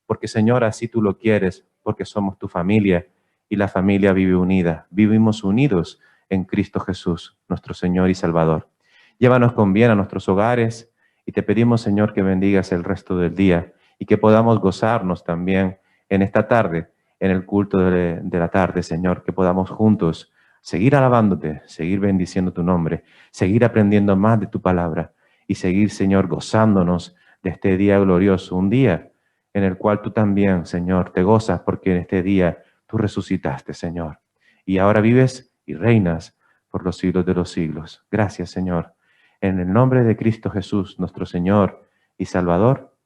porque, Señor, así tú lo quieres, porque somos tu familia y la familia vive unida. Vivimos unidos en Cristo Jesús, nuestro Señor y Salvador. Llévanos con bien a nuestros hogares y te pedimos, Señor, que bendigas el resto del día y que podamos gozarnos también en esta tarde, en el culto de la tarde, Señor, que podamos juntos seguir alabándote, seguir bendiciendo tu nombre, seguir aprendiendo más de tu palabra y seguir, Señor, gozándonos de este día glorioso, un día en el cual tú también, Señor, te gozas porque en este día tú resucitaste, Señor, y ahora vives y reinas por los siglos de los siglos. Gracias, Señor. En el nombre de Cristo Jesús, nuestro Señor y Salvador.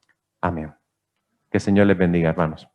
Amén. Que el Señor les bendiga, hermanos.